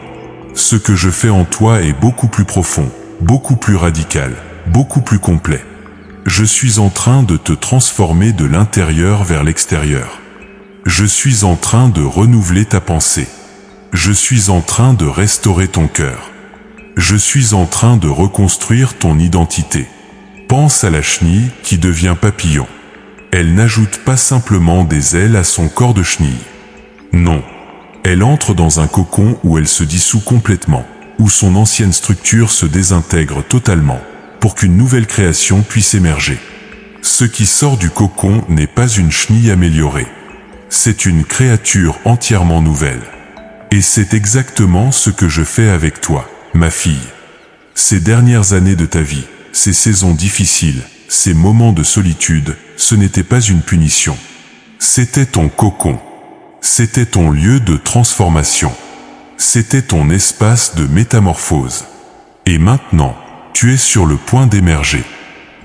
Ce que je fais en toi est beaucoup plus profond, beaucoup plus radical, beaucoup plus complet. Je suis en train de te transformer de l'intérieur vers l'extérieur. Je suis en train de renouveler ta pensée. Je suis en train de restaurer ton cœur. Je suis en train de reconstruire ton identité. Pense à la chenille qui devient papillon. Elle n'ajoute pas simplement des ailes à son corps de chenille. Non. Elle entre dans un cocon où elle se dissout complètement, où son ancienne structure se désintègre totalement, pour qu'une nouvelle création puisse émerger. Ce qui sort du cocon n'est pas une chenille améliorée. C'est une créature entièrement nouvelle. Et c'est exactement ce que je fais avec toi, ma fille. Ces dernières années de ta vie, ces saisons difficiles, ces moments de solitude, ce n'était pas une punition. C'était ton cocon. C'était ton lieu de transformation. C'était ton espace de métamorphose. Et maintenant, tu es sur le point d'émerger.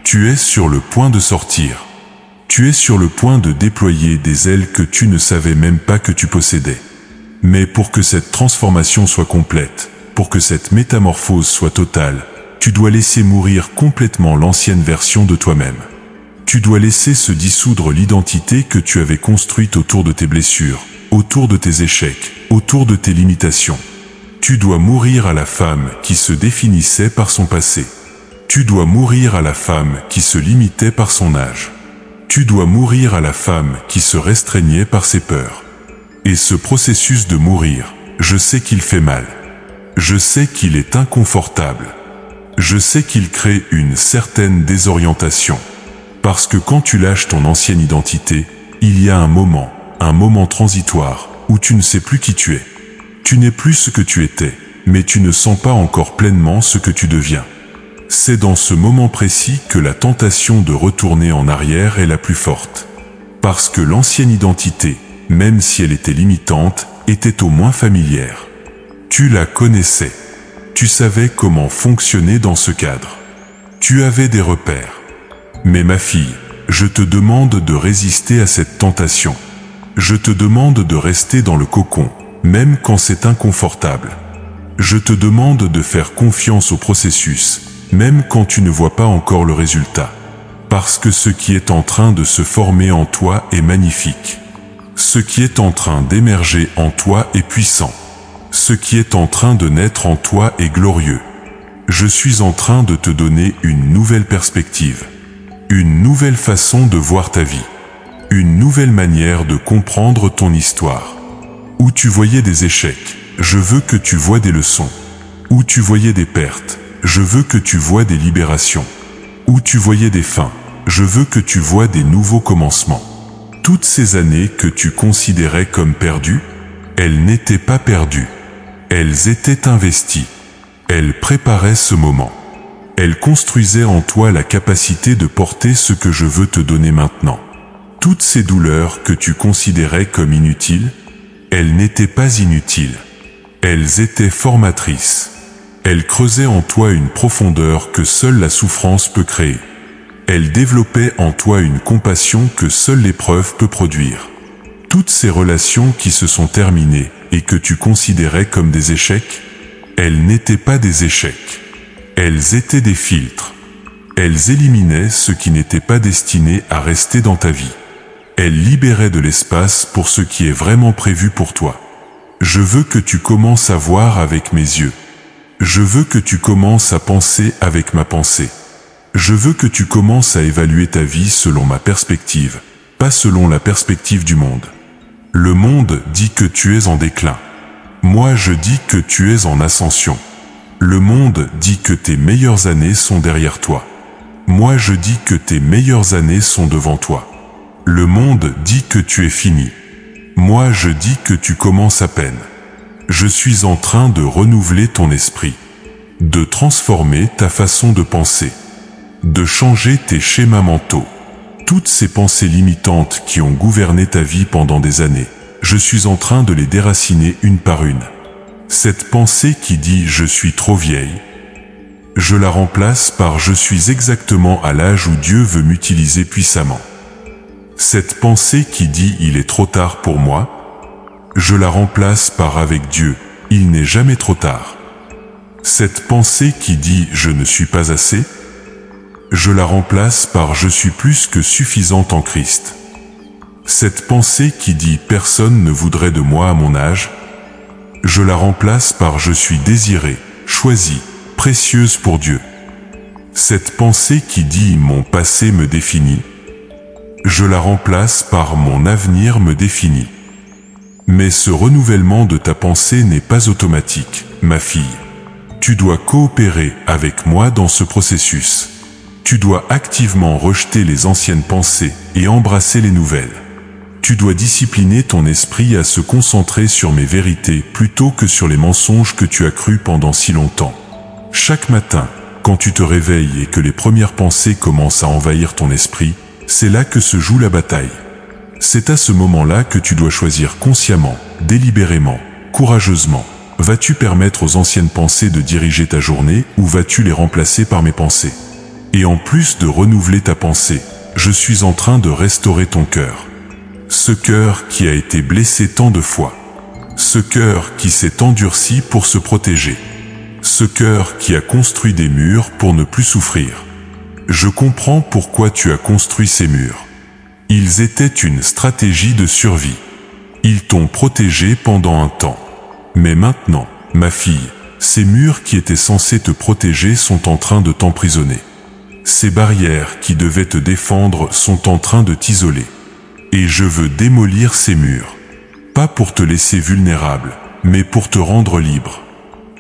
Tu es sur le point de sortir. Tu es sur le point de déployer des ailes que tu ne savais même pas que tu possédais. Mais pour que cette transformation soit complète, pour que cette métamorphose soit totale, tu dois laisser mourir complètement l'ancienne version de toi-même. Tu dois laisser se dissoudre l'identité que tu avais construite autour de tes blessures, autour de tes échecs, autour de tes limitations. Tu dois mourir à la femme qui se définissait par son passé. Tu dois mourir à la femme qui se limitait par son âge. Tu dois mourir à la femme qui se restreignait par ses peurs. Et ce processus de mourir, je sais qu'il fait mal. Je sais qu'il est inconfortable. Je sais qu'il crée une certaine désorientation. Parce que quand tu lâches ton ancienne identité, il y a un moment transitoire, où tu ne sais plus qui tu es. Tu n'es plus ce que tu étais, mais tu ne sens pas encore pleinement ce que tu deviens. C'est dans ce moment précis que la tentation de retourner en arrière est la plus forte. Parce que l'ancienne identité, même si elle était limitante, était au moins familière. Tu la connaissais. Tu savais comment fonctionner dans ce cadre. Tu avais des repères. Mais ma fille, je te demande de résister à cette tentation. Je te demande de rester dans le cocon, même quand c'est inconfortable. Je te demande de faire confiance au processus, même quand tu ne vois pas encore le résultat. Parce que ce qui est en train de se former en toi est magnifique. Ce qui est en train d'émerger en toi est puissant. Ce qui est en train de naître en toi est glorieux. Je suis en train de te donner une nouvelle perspective. Une nouvelle façon de voir ta vie. Une nouvelle manière de comprendre ton histoire. Où tu voyais des échecs, je veux que tu vois des leçons. Où tu voyais des pertes, je veux que tu vois des libérations. Où tu voyais des fins, je veux que tu vois des nouveaux commencements. Toutes ces années que tu considérais comme perdues, elles n'étaient pas perdues. Elles étaient investies. Elles préparaient ce moment. Elles construisaient en toi la capacité de porter ce que je veux te donner maintenant. Toutes ces douleurs que tu considérais comme inutiles, elles n'étaient pas inutiles. Elles étaient formatrices. Elles creusaient en toi une profondeur que seule la souffrance peut créer. Elles développaient en toi une compassion que seule l'épreuve peut produire. Toutes ces relations qui se sont terminées et que tu considérais comme des échecs, elles n'étaient pas des échecs. Elles étaient des filtres. Elles éliminaient ce qui n'était pas destiné à rester dans ta vie. Elles libéraient de l'espace pour ce qui est vraiment prévu pour toi. Je veux que tu commences à voir avec mes yeux. Je veux que tu commences à penser avec ma pensée. Je veux que tu commences à évaluer ta vie selon ma perspective, pas selon la perspective du monde. Le monde dit que tu es en déclin. Moi je dis que tu es en ascension. Le monde dit que tes meilleures années sont derrière toi. Moi je dis que tes meilleures années sont devant toi. Le monde dit que tu es fini. Moi je dis que tu commences à peine. Je suis en train de renouveler ton esprit, de transformer ta façon de penser, de changer tes schémas mentaux. Toutes ces pensées limitantes qui ont gouverné ta vie pendant des années, je suis en train de les déraciner une par une. Cette pensée qui dit « je suis trop vieille », je la remplace par « je suis exactement à l'âge où Dieu veut m'utiliser puissamment ». Cette pensée qui dit « il est trop tard pour moi », je la remplace par « avec Dieu, il n'est jamais trop tard ». Cette pensée qui dit « je ne suis pas assez », je la remplace par « je suis plus que suffisante en Christ ». Cette pensée qui dit « personne ne voudrait de moi à mon âge », je la remplace par « je suis désirée, choisie, précieuse pour Dieu ». Cette pensée qui dit « mon passé me définit », je la remplace par « mon avenir me définit ». Mais ce renouvellement de ta pensée n'est pas automatique, ma fille. Tu dois coopérer avec moi dans ce processus. Tu dois activement rejeter les anciennes pensées et embrasser les nouvelles. Tu dois discipliner ton esprit à se concentrer sur mes vérités plutôt que sur les mensonges que tu as crus pendant si longtemps. Chaque matin, quand tu te réveilles et que les premières pensées commencent à envahir ton esprit, c'est là que se joue la bataille. C'est à ce moment-là que tu dois choisir consciemment, délibérément, courageusement. Vas-tu permettre aux anciennes pensées de diriger ta journée ou vas-tu les remplacer par mes pensées? Et en plus de renouveler ta pensée, je suis en train de restaurer ton cœur. Ce cœur qui a été blessé tant de fois. Ce cœur qui s'est endurci pour se protéger. Ce cœur qui a construit des murs pour ne plus souffrir. Je comprends pourquoi tu as construit ces murs. Ils étaient une stratégie de survie. Ils t'ont protégé pendant un temps. Mais maintenant, ma fille, ces murs qui étaient censés te protéger sont en train de t'emprisonner. Ces barrières qui devaient te défendre sont en train de t'isoler. Et je veux démolir ces murs. Pas pour te laisser vulnérable, mais pour te rendre libre.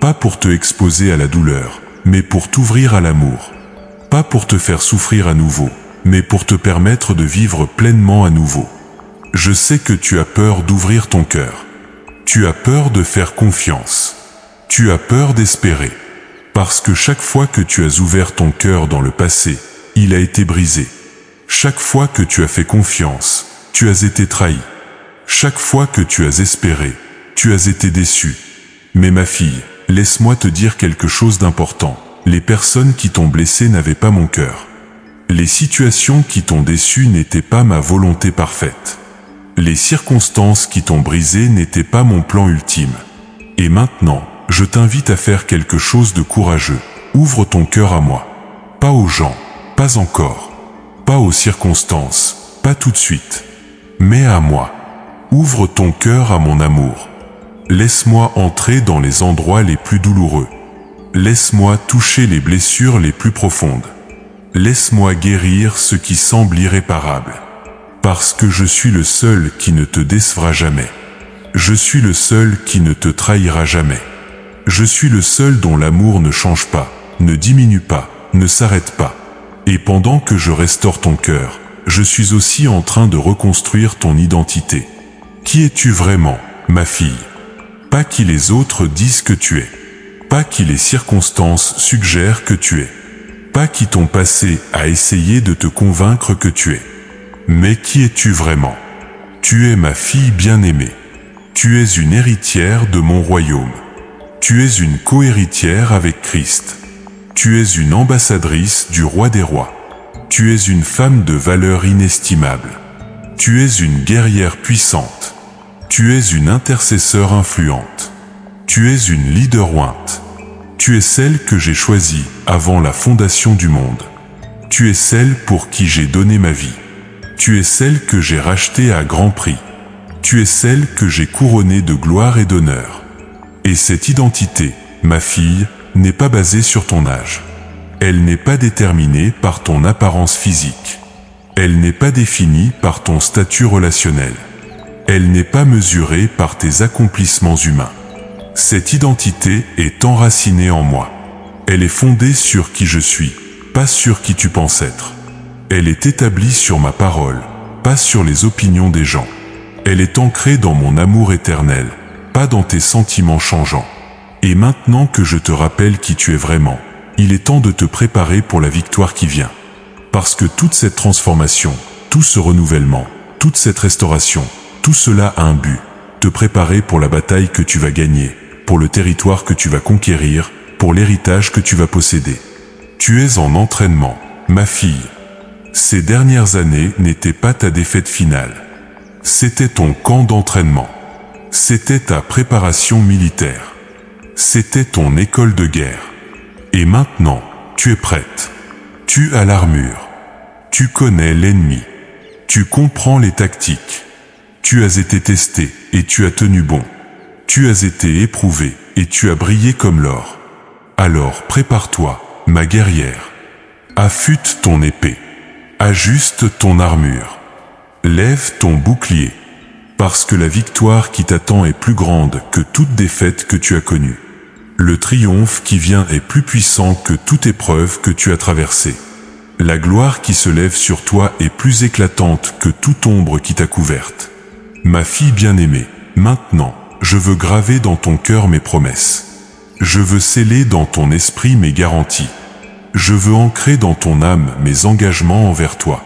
Pas pour te exposer à la douleur, mais pour t'ouvrir à l'amour. Pas pour te faire souffrir à nouveau, mais pour te permettre de vivre pleinement à nouveau. Je sais que tu as peur d'ouvrir ton cœur. Tu as peur de faire confiance. Tu as peur d'espérer. Parce que chaque fois que tu as ouvert ton cœur dans le passé, il a été brisé. Chaque fois que tu as fait confiance, tu as été trahi. Chaque fois que tu as espéré, tu as été déçu. Mais ma fille, laisse-moi te dire quelque chose d'important. Les personnes qui t'ont blessé n'avaient pas mon cœur. Les situations qui t'ont déçu n'étaient pas ma volonté parfaite. Les circonstances qui t'ont brisé n'étaient pas mon plan ultime. Et maintenant, je t'invite à faire quelque chose de courageux. Ouvre ton cœur à moi. Pas aux gens, pas encore. Pas aux circonstances, pas tout de suite. Mais à moi. Ouvre ton cœur à mon amour. Laisse-moi entrer dans les endroits les plus douloureux. Laisse-moi toucher les blessures les plus profondes. Laisse-moi guérir ce qui semble irréparable. Parce que je suis le seul qui ne te décevra jamais. Je suis le seul qui ne te trahira jamais. Je suis le seul dont l'amour ne change pas, ne diminue pas, ne s'arrête pas. Et pendant que je restaure ton cœur, je suis aussi en train de reconstruire ton identité. Qui es-tu vraiment, ma fille? Pas qui les autres disent que tu es. Pas qui les circonstances suggèrent que tu es. Pas qui ton passé a essayé de te convaincre que tu es. Mais qui es-tu vraiment? Tu es ma fille bien-aimée. Tu es une héritière de mon royaume. Tu es une co-héritière avec Christ. Tu es une ambassadrice du roi des rois. Tu es une femme de valeur inestimable. Tu es une guerrière puissante. Tu es une intercesseur influente. Tu es une leader ointe. Tu es celle que j'ai choisie avant la fondation du monde. Tu es celle pour qui j'ai donné ma vie. Tu es celle que j'ai rachetée à grand prix. Tu es celle que j'ai couronnée de gloire et d'honneur. Et cette identité, ma fille, n'est pas basée sur ton âge. Elle n'est pas déterminée par ton apparence physique. Elle n'est pas définie par ton statut relationnel. Elle n'est pas mesurée par tes accomplissements humains. Cette identité est enracinée en moi. Elle est fondée sur qui je suis, pas sur qui tu penses être. Elle est établie sur ma parole, pas sur les opinions des gens. Elle est ancrée dans mon amour éternel, pas dans tes sentiments changeants. Et maintenant que je te rappelle qui tu es vraiment, il est temps de te préparer pour la victoire qui vient. Parce que toute cette transformation, tout ce renouvellement, toute cette restauration, tout cela a un but, te préparer pour la bataille que tu vas gagner, pour le territoire que tu vas conquérir, pour l'héritage que tu vas posséder. Tu es en entraînement, ma fille. Ces dernières années n'étaient pas ta défaite finale. C'était ton camp d'entraînement. C'était ta préparation militaire. C'était ton école de guerre. Et maintenant, tu es prête. Tu as l'armure. Tu connais l'ennemi. Tu comprends les tactiques. Tu as été testé et tu as tenu bon. Tu as été éprouvé et tu as brillé comme l'or. Alors prépare-toi, ma guerrière. Affûte ton épée. Ajuste ton armure. Lève ton bouclier. Parce que la victoire qui t'attend est plus grande que toute défaite que tu as connue. Le triomphe qui vient est plus puissant que toute épreuve que tu as traversée. La gloire qui se lève sur toi est plus éclatante que toute ombre qui t'a couverte. Ma fille bien-aimée, maintenant, je veux graver dans ton cœur mes promesses. Je veux sceller dans ton esprit mes garanties. Je veux ancrer dans ton âme mes engagements envers toi.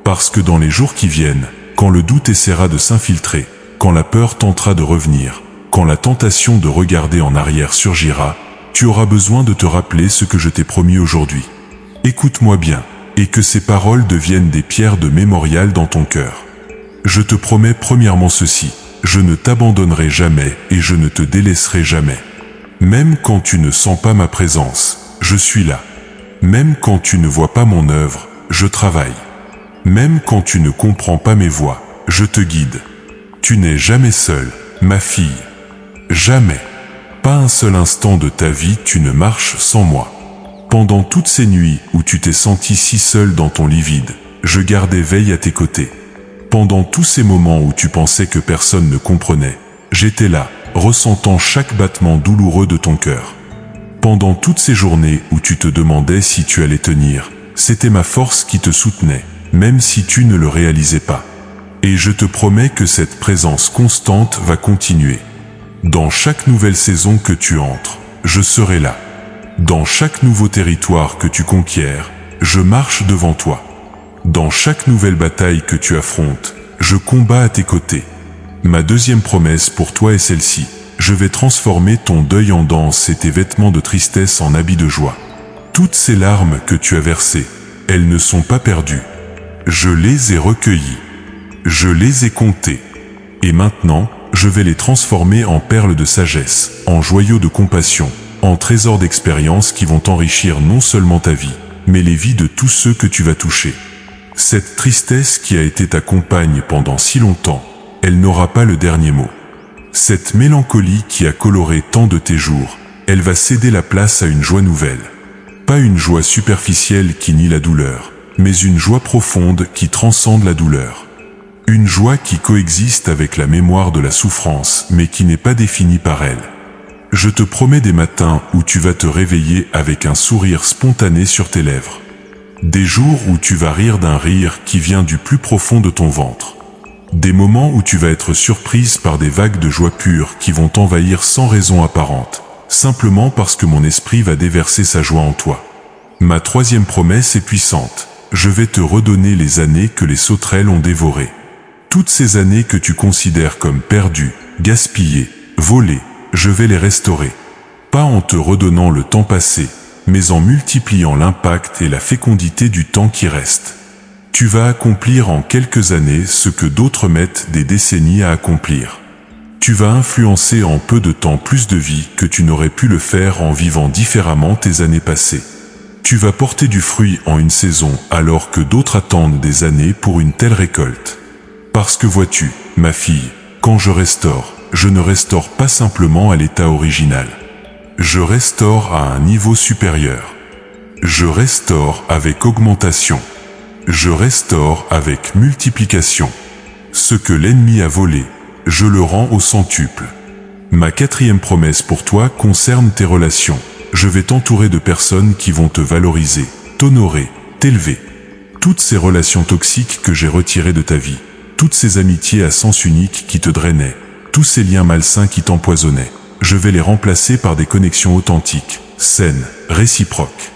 Parce que dans les jours qui viennent, quand le doute essaiera de s'infiltrer, quand la peur tentera de revenir, quand la tentation de regarder en arrière surgira, tu auras besoin de te rappeler ce que je t'ai promis aujourd'hui. Écoute-moi bien, et que ces paroles deviennent des pierres de mémorial dans ton cœur. Je te promets premièrement ceci, je ne t'abandonnerai jamais et je ne te délaisserai jamais. Même quand tu ne sens pas ma présence, je suis là. Même quand tu ne vois pas mon œuvre, je travaille. Même quand tu ne comprends pas mes voies, je te guide. Tu n'es jamais seule, ma fille. Jamais. Pas un seul instant de ta vie tu ne marches sans moi. Pendant toutes ces nuits où tu t'es senti si seule dans ton lit vide, je gardais veille à tes côtés. Pendant tous ces moments où tu pensais que personne ne comprenait, j'étais là, ressentant chaque battement douloureux de ton cœur. Pendant toutes ces journées où tu te demandais si tu allais tenir, c'était ma force qui te soutenait, même si tu ne le réalisais pas. Et je te promets que cette présence constante va continuer. Dans chaque nouvelle saison que tu entres, je serai là. Dans chaque nouveau territoire que tu conquiers, je marche devant toi. Dans chaque nouvelle bataille que tu affrontes, je combats à tes côtés. Ma deuxième promesse pour toi est celle-ci. Je vais transformer ton deuil en danse et tes vêtements de tristesse en habits de joie. Toutes ces larmes que tu as versées, elles ne sont pas perdues. Je les ai recueillies. Je les ai comptées. Et maintenant, je vais les transformer en perles de sagesse, en joyaux de compassion, en trésors d'expérience qui vont enrichir non seulement ta vie, mais les vies de tous ceux que tu vas toucher. Cette tristesse qui a été ta compagne pendant si longtemps, elle n'aura pas le dernier mot. Cette mélancolie qui a coloré tant de tes jours, elle va céder la place à une joie nouvelle. Pas une joie superficielle qui nie la douleur, mais une joie profonde qui transcende la douleur. Une joie qui coexiste avec la mémoire de la souffrance, mais qui n'est pas définie par elle. Je te promets des matins où tu vas te réveiller avec un sourire spontané sur tes lèvres. Des jours où tu vas rire d'un rire qui vient du plus profond de ton ventre. Des moments où tu vas être surprise par des vagues de joie pure qui vont t'envahir sans raison apparente, simplement parce que mon esprit va déverser sa joie en toi. Ma troisième promesse est puissante. Je vais te redonner les années que les sauterelles ont dévorées. Toutes ces années que tu considères comme perdues, gaspillées, volées, je vais les restaurer. Pas en te redonnant le temps passé, mais en multipliant l'impact et la fécondité du temps qui reste. Tu vas accomplir en quelques années ce que d'autres mettent des décennies à accomplir. Tu vas influencer en peu de temps plus de vie que tu n'aurais pu le faire en vivant différemment tes années passées. Tu vas porter du fruit en une saison alors que d'autres attendent des années pour une telle récolte. Parce que vois-tu, ma fille, quand je restaure, je ne restaure pas simplement à l'état original. Je restaure à un niveau supérieur. Je restaure avec augmentation. Je restaure avec multiplication. Ce que l'ennemi a volé, je le rends au centuple. Ma quatrième promesse pour toi concerne tes relations. Je vais t'entourer de personnes qui vont te valoriser, t'honorer, t'élever. Toutes ces relations toxiques que j'ai retirées de ta vie, toutes ces amitiés à sens unique qui te drainaient, tous ces liens malsains qui t'empoisonnaient, je vais les remplacer par des connexions authentiques, saines, réciproques.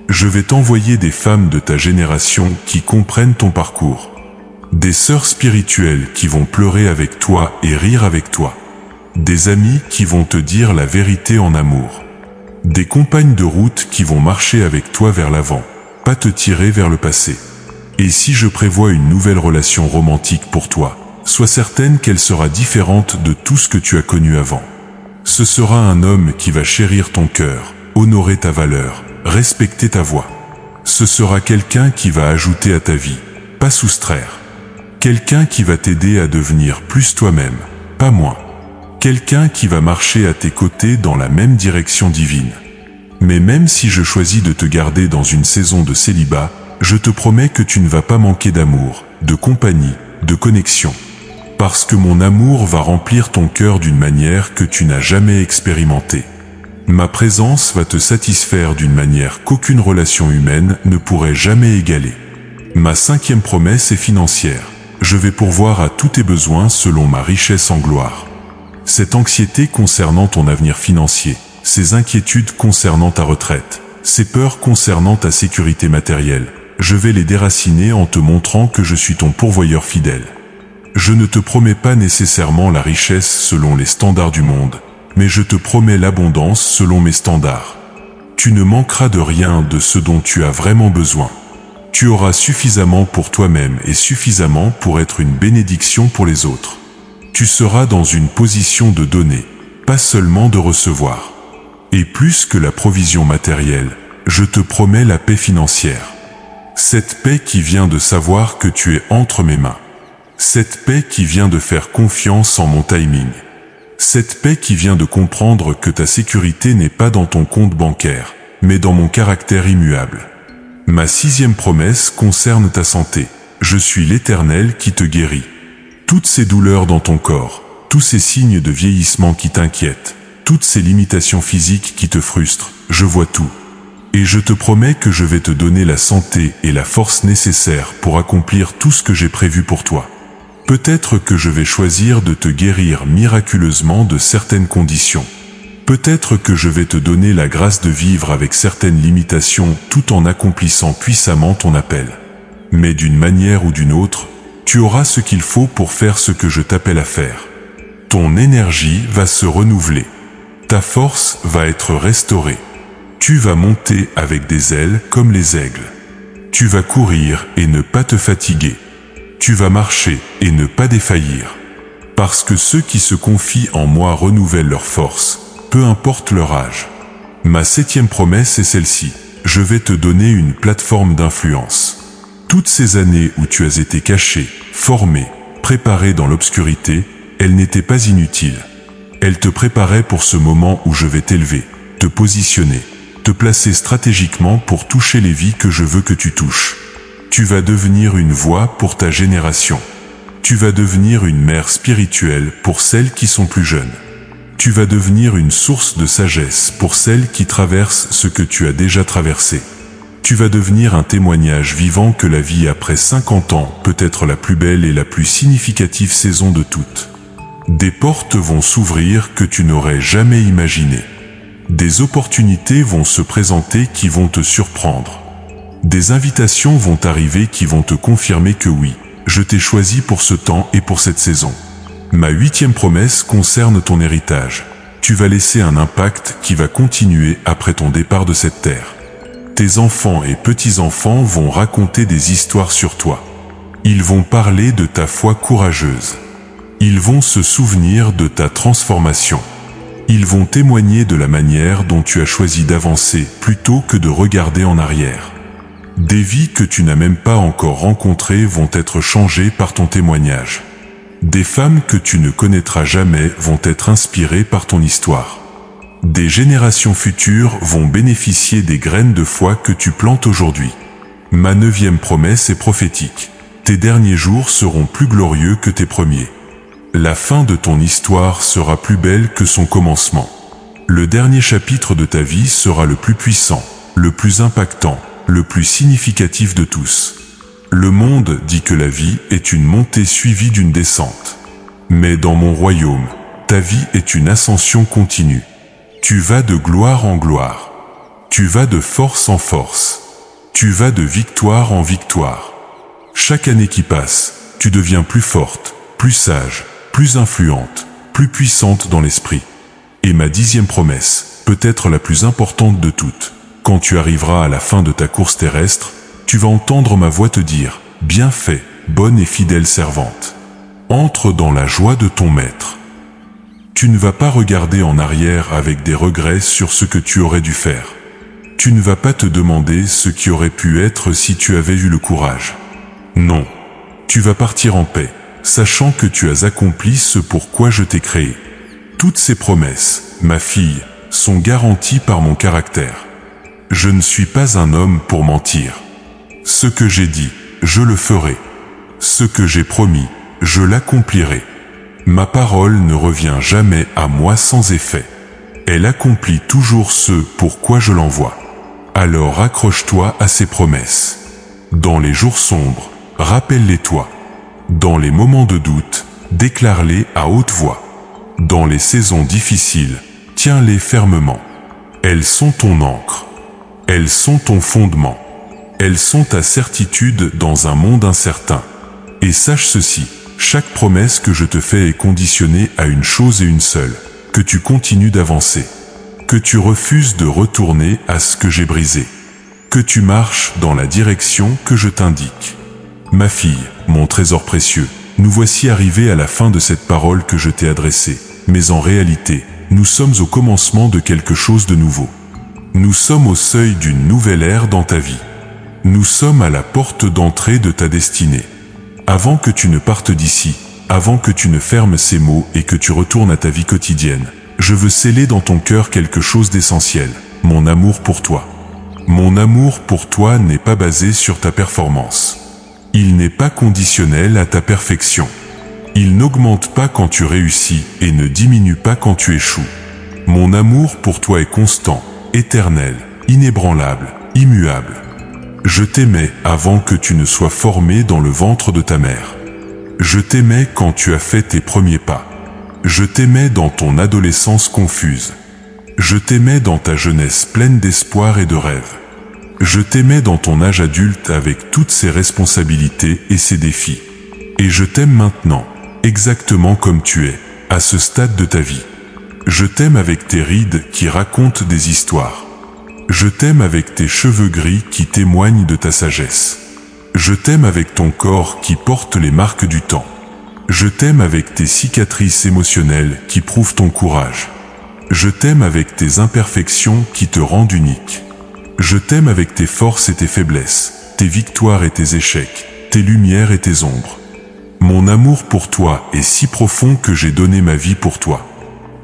Je vais t'envoyer des femmes de ta génération qui comprennent ton parcours. Des sœurs spirituelles qui vont pleurer avec toi et rire avec toi. Des amis qui vont te dire la vérité en amour. Des compagnes de route qui vont marcher avec toi vers l'avant, pas te tirer vers le passé. Et si je prévois une nouvelle relation romantique pour toi, sois certaine qu'elle sera différente de tout ce que tu as connu avant. Ce sera un homme qui va chérir ton cœur, honorer ta valeur, respecter ta voix. Ce sera quelqu'un qui va ajouter à ta vie, pas soustraire. Quelqu'un qui va t'aider à devenir plus toi-même, pas moins. Quelqu'un qui va marcher à tes côtés dans la même direction divine. Mais même si je choisis de te garder dans une saison de célibat, je te promets que tu ne vas pas manquer d'amour, de compagnie, de connexion. Parce que mon amour va remplir ton cœur d'une manière que tu n'as jamais expérimentée. Ma présence va te satisfaire d'une manière qu'aucune relation humaine ne pourrait jamais égaler. Ma cinquième promesse est financière. Je vais pourvoir à tous tes besoins selon ma richesse en gloire. Cette anxiété concernant ton avenir financier, ces inquiétudes concernant ta retraite, ces peurs concernant ta sécurité matérielle, je vais les déraciner en te montrant que je suis ton pourvoyeur fidèle. Je ne te promets pas nécessairement la richesse selon les standards du monde, mais je te promets l'abondance selon mes standards. Tu ne manqueras de rien de ce dont tu as vraiment besoin. Tu auras suffisamment pour toi-même et suffisamment pour être une bénédiction pour les autres. Tu seras dans une position de donner, pas seulement de recevoir. Et plus que la provision matérielle, je te promets la paix financière. Cette paix qui vient de savoir que tu es entre mes mains. Cette paix qui vient de faire confiance en mon timing. Cette paix qui vient de comprendre que ta sécurité n'est pas dans ton compte bancaire, mais dans mon caractère immuable. Ma sixième promesse concerne ta santé. Je suis l'Éternel qui te guérit. Toutes ces douleurs dans ton corps, tous ces signes de vieillissement qui t'inquiètent, toutes ces limitations physiques qui te frustrent, je vois tout. Et je te promets que je vais te donner la santé et la force nécessaires pour accomplir tout ce que j'ai prévu pour toi. Peut-être que je vais choisir de te guérir miraculeusement de certaines conditions. Peut-être que je vais te donner la grâce de vivre avec certaines limitations tout en accomplissant puissamment ton appel. Mais d'une manière ou d'une autre, tu auras ce qu'il faut pour faire ce que je t'appelle à faire. Ton énergie va se renouveler. Ta force va être restaurée. Tu vas monter avec des ailes comme les aigles. Tu vas courir et ne pas te fatiguer. Tu vas marcher et ne pas défaillir. Parce que ceux qui se confient en moi renouvellent leur force, peu importe leur âge. Ma septième promesse est celle-ci. Je vais te donner une plateforme d'influence. Toutes ces années où tu as été caché, formé, préparée dans l'obscurité, elle n'était pas inutile. Elle te préparait pour ce moment où je vais t'élever, te positionner, te placer stratégiquement pour toucher les vies que je veux que tu touches. Tu vas devenir une voix pour ta génération. Tu vas devenir une mère spirituelle pour celles qui sont plus jeunes. Tu vas devenir une source de sagesse pour celles qui traversent ce que tu as déjà traversé. Tu vas devenir un témoignage vivant que la vie après 50 ans peut être la plus belle et la plus significative saison de toutes. Des portes vont s'ouvrir que tu n'aurais jamais imaginées. Des opportunités vont se présenter qui vont te surprendre. Des invitations vont arriver qui vont te confirmer que oui, je t'ai choisi pour ce temps et pour cette saison. Ma 8e promesse concerne ton héritage. Tu vas laisser un impact qui va continuer après ton départ de cette terre. Tes enfants et petits-enfants vont raconter des histoires sur toi. Ils vont parler de ta foi courageuse. Ils vont se souvenir de ta transformation. Ils vont témoigner de la manière dont tu as choisi d'avancer plutôt que de regarder en arrière. Des vies que tu n'as même pas encore rencontrées vont être changées par ton témoignage. Des femmes que tu ne connaîtras jamais vont être inspirées par ton histoire. Des générations futures vont bénéficier des graines de foi que tu plantes aujourd'hui. Ma 9e promesse est prophétique. Tes derniers jours seront plus glorieux que tes premiers. La fin de ton histoire sera plus belle que son commencement. Le dernier chapitre de ta vie sera le plus puissant, le plus impactant, le plus significatif de tous. Le monde dit que la vie est une montée suivie d'une descente. Mais dans mon royaume, ta vie est une ascension continue. Tu vas de gloire en gloire. Tu vas de force en force. Tu vas de victoire en victoire. Chaque année qui passe, tu deviens plus forte, plus sage, plus influente, plus puissante dans l'esprit. Et ma 10e promesse, peut-être la plus importante de toutes, quand tu arriveras à la fin de ta course terrestre, tu vas entendre ma voix te dire « Bien fait, bonne et fidèle servante. Entre dans la joie de ton maître. » Tu ne vas pas regarder en arrière avec des regrets sur ce que tu aurais dû faire. Tu ne vas pas te demander ce qui aurait pu être si tu avais eu le courage. Non. Tu vas partir en paix, sachant que tu as accompli ce pour quoi je t'ai créé. Toutes ces promesses, ma fille, sont garanties par mon caractère. Je ne suis pas un homme pour mentir. Ce que j'ai dit, je le ferai. Ce que j'ai promis, je l'accomplirai. Ma parole ne revient jamais à moi sans effet. Elle accomplit toujours ce pour quoi je l'envoie. Alors accroche-toi à ces promesses. Dans les jours sombres, rappelle-les-toi. Dans les moments de doute, déclare-les à haute voix. Dans les saisons difficiles, tiens-les fermement. Elles sont ton encre. Elles sont ton fondement. Elles sont ta certitude dans un monde incertain. Et sache ceci, chaque promesse que je te fais est conditionnée à une chose et une seule, que tu continues d'avancer, que tu refuses de retourner à ce que j'ai brisé, que tu marches dans la direction que je t'indique. Ma fille, mon trésor précieux, nous voici arrivés à la fin de cette parole que je t'ai adressée, mais en réalité, nous sommes au commencement de quelque chose de nouveau. Nous sommes au seuil d'une nouvelle ère dans ta vie. Nous sommes à la porte d'entrée de ta destinée. Avant que tu ne partes d'ici, avant que tu ne fermes ces mots et que tu retournes à ta vie quotidienne, je veux sceller dans ton cœur quelque chose d'essentiel, mon amour pour toi. Mon amour pour toi n'est pas basé sur ta performance. Il n'est pas conditionnel à ta perfection. Il n'augmente pas quand tu réussis et ne diminue pas quand tu échoues. Mon amour pour toi est constant, éternel, inébranlable, immuable. Je t'aimais avant que tu ne sois formé dans le ventre de ta mère. Je t'aimais quand tu as fait tes premiers pas. Je t'aimais dans ton adolescence confuse. Je t'aimais dans ta jeunesse pleine d'espoir et de rêves. Je t'aimais dans ton âge adulte avec toutes ses responsabilités et ses défis. Et je t'aime maintenant, exactement comme tu es, à ce stade de ta vie. Je t'aime avec tes rides qui racontent des histoires. Je t'aime avec tes cheveux gris qui témoignent de ta sagesse. Je t'aime avec ton corps qui porte les marques du temps. Je t'aime avec tes cicatrices émotionnelles qui prouvent ton courage. Je t'aime avec tes imperfections qui te rendent unique. Je t'aime avec tes forces et tes faiblesses, tes victoires et tes échecs, tes lumières et tes ombres. Mon amour pour toi est si profond que j'ai donné ma vie pour toi.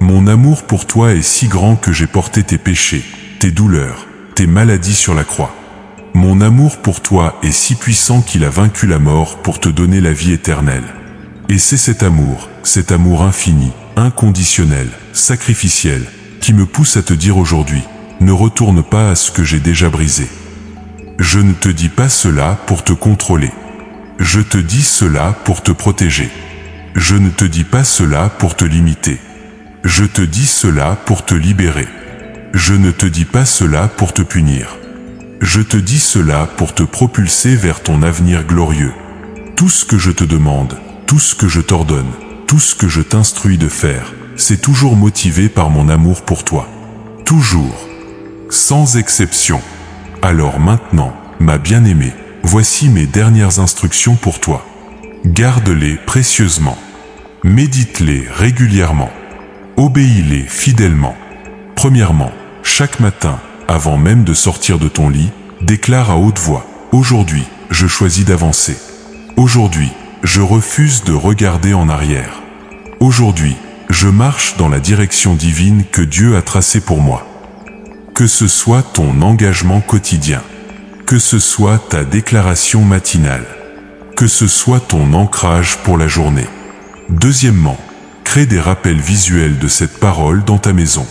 Mon amour pour toi est si grand que j'ai porté tes péchés, tes douleurs, tes maladies sur la croix. Mon amour pour toi est si puissant qu'il a vaincu la mort pour te donner la vie éternelle. Et c'est cet amour infini, inconditionnel, sacrificiel, qui me pousse à te dire aujourd'hui, ne retourne pas à ce que j'ai déjà brisé. Je ne te dis pas cela pour te contrôler. Je te dis cela pour te protéger. Je ne te dis pas cela pour te limiter. Je te dis cela pour te libérer. Je ne te dis pas cela pour te punir. Je te dis cela pour te propulser vers ton avenir glorieux. Tout ce que je te demande, tout ce que je t'ordonne, tout ce que je t'instruis de faire, c'est toujours motivé par mon amour pour toi. Toujours. Sans exception. Alors maintenant, ma bien-aimée, voici mes dernières instructions pour toi. Garde-les précieusement. Médite-les régulièrement. Obéis-les fidèlement. Premièrement, chaque matin, avant même de sortir de ton lit, déclare à haute voix, « Aujourd'hui, je choisis d'avancer. Aujourd'hui, je refuse de regarder en arrière. Aujourd'hui, je marche dans la direction divine que Dieu a tracée pour moi. » Que ce soit ton engagement quotidien, que ce soit ta déclaration matinale, que ce soit ton ancrage pour la journée. Deuxièmement, crée des rappels visuels de cette parole dans ta maison.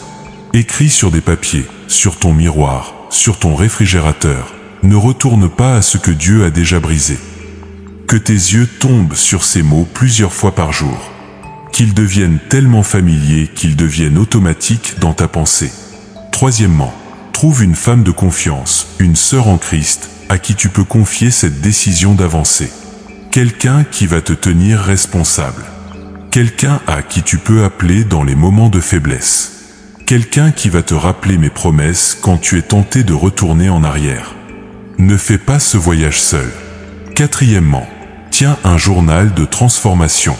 Écris sur des papiers, sur ton miroir, sur ton réfrigérateur. Ne retourne pas à ce que Dieu a déjà brisé. Que tes yeux tombent sur ces mots plusieurs fois par jour. Qu'ils deviennent tellement familiers qu'ils deviennent automatiques dans ta pensée. Troisièmement, trouve une femme de confiance, une sœur en Christ, à qui tu peux confier cette décision d'avancer. Quelqu'un qui va te tenir responsable. Quelqu'un à qui tu peux appeler dans les moments de faiblesse. Quelqu'un qui va te rappeler mes promesses quand tu es tenté de retourner en arrière. Ne fais pas ce voyage seul. Quatrièmement, tiens un journal de transformation.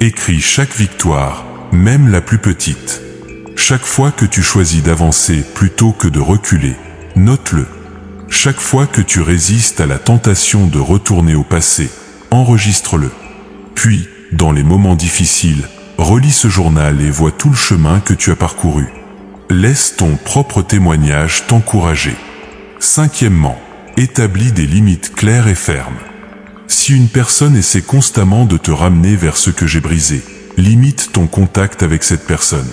Écris chaque victoire, même la plus petite. Chaque fois que tu choisis d'avancer plutôt que de reculer, note-le. Chaque fois que tu résistes à la tentation de retourner au passé, enregistre-le. Puis, dans les moments difficiles, relis ce journal et vois tout le chemin que tu as parcouru. Laisse ton propre témoignage t'encourager. Cinquièmement, établis des limites claires et fermes. Si une personne essaie constamment de te ramener vers ce que j'ai brisé, limite ton contact avec cette personne.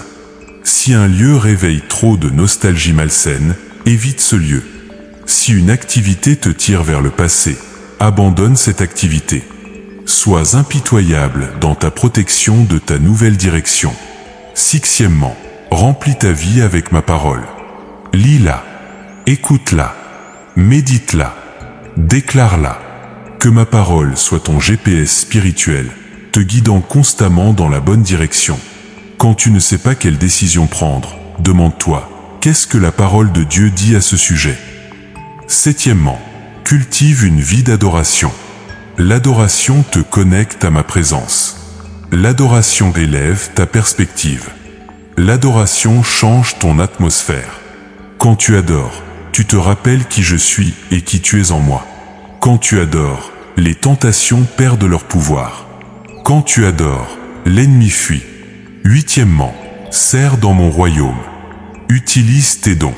Si un lieu réveille trop de nostalgie malsaine, évite ce lieu. Si une activité te tire vers le passé, abandonne cette activité. Sois impitoyable dans ta protection de ta nouvelle direction. Sixièmement, remplis ta vie avec ma parole. Lis-la, écoute-la, médite-la, déclare-la. Que ma parole soit ton GPS spirituel, te guidant constamment dans la bonne direction. Quand tu ne sais pas quelle décision prendre, demande-toi, qu'est-ce que la parole de Dieu dit à ce sujet? Septièmement, cultive une vie d'adoration. L'adoration te connecte à ma présence. L'adoration élève ta perspective. L'adoration change ton atmosphère. Quand tu adores, tu te rappelles qui je suis et qui tu es en moi. Quand tu adores, les tentations perdent leur pouvoir. Quand tu adores, l'ennemi fuit. Huitièmement, sers dans mon royaume. Utilise tes dons.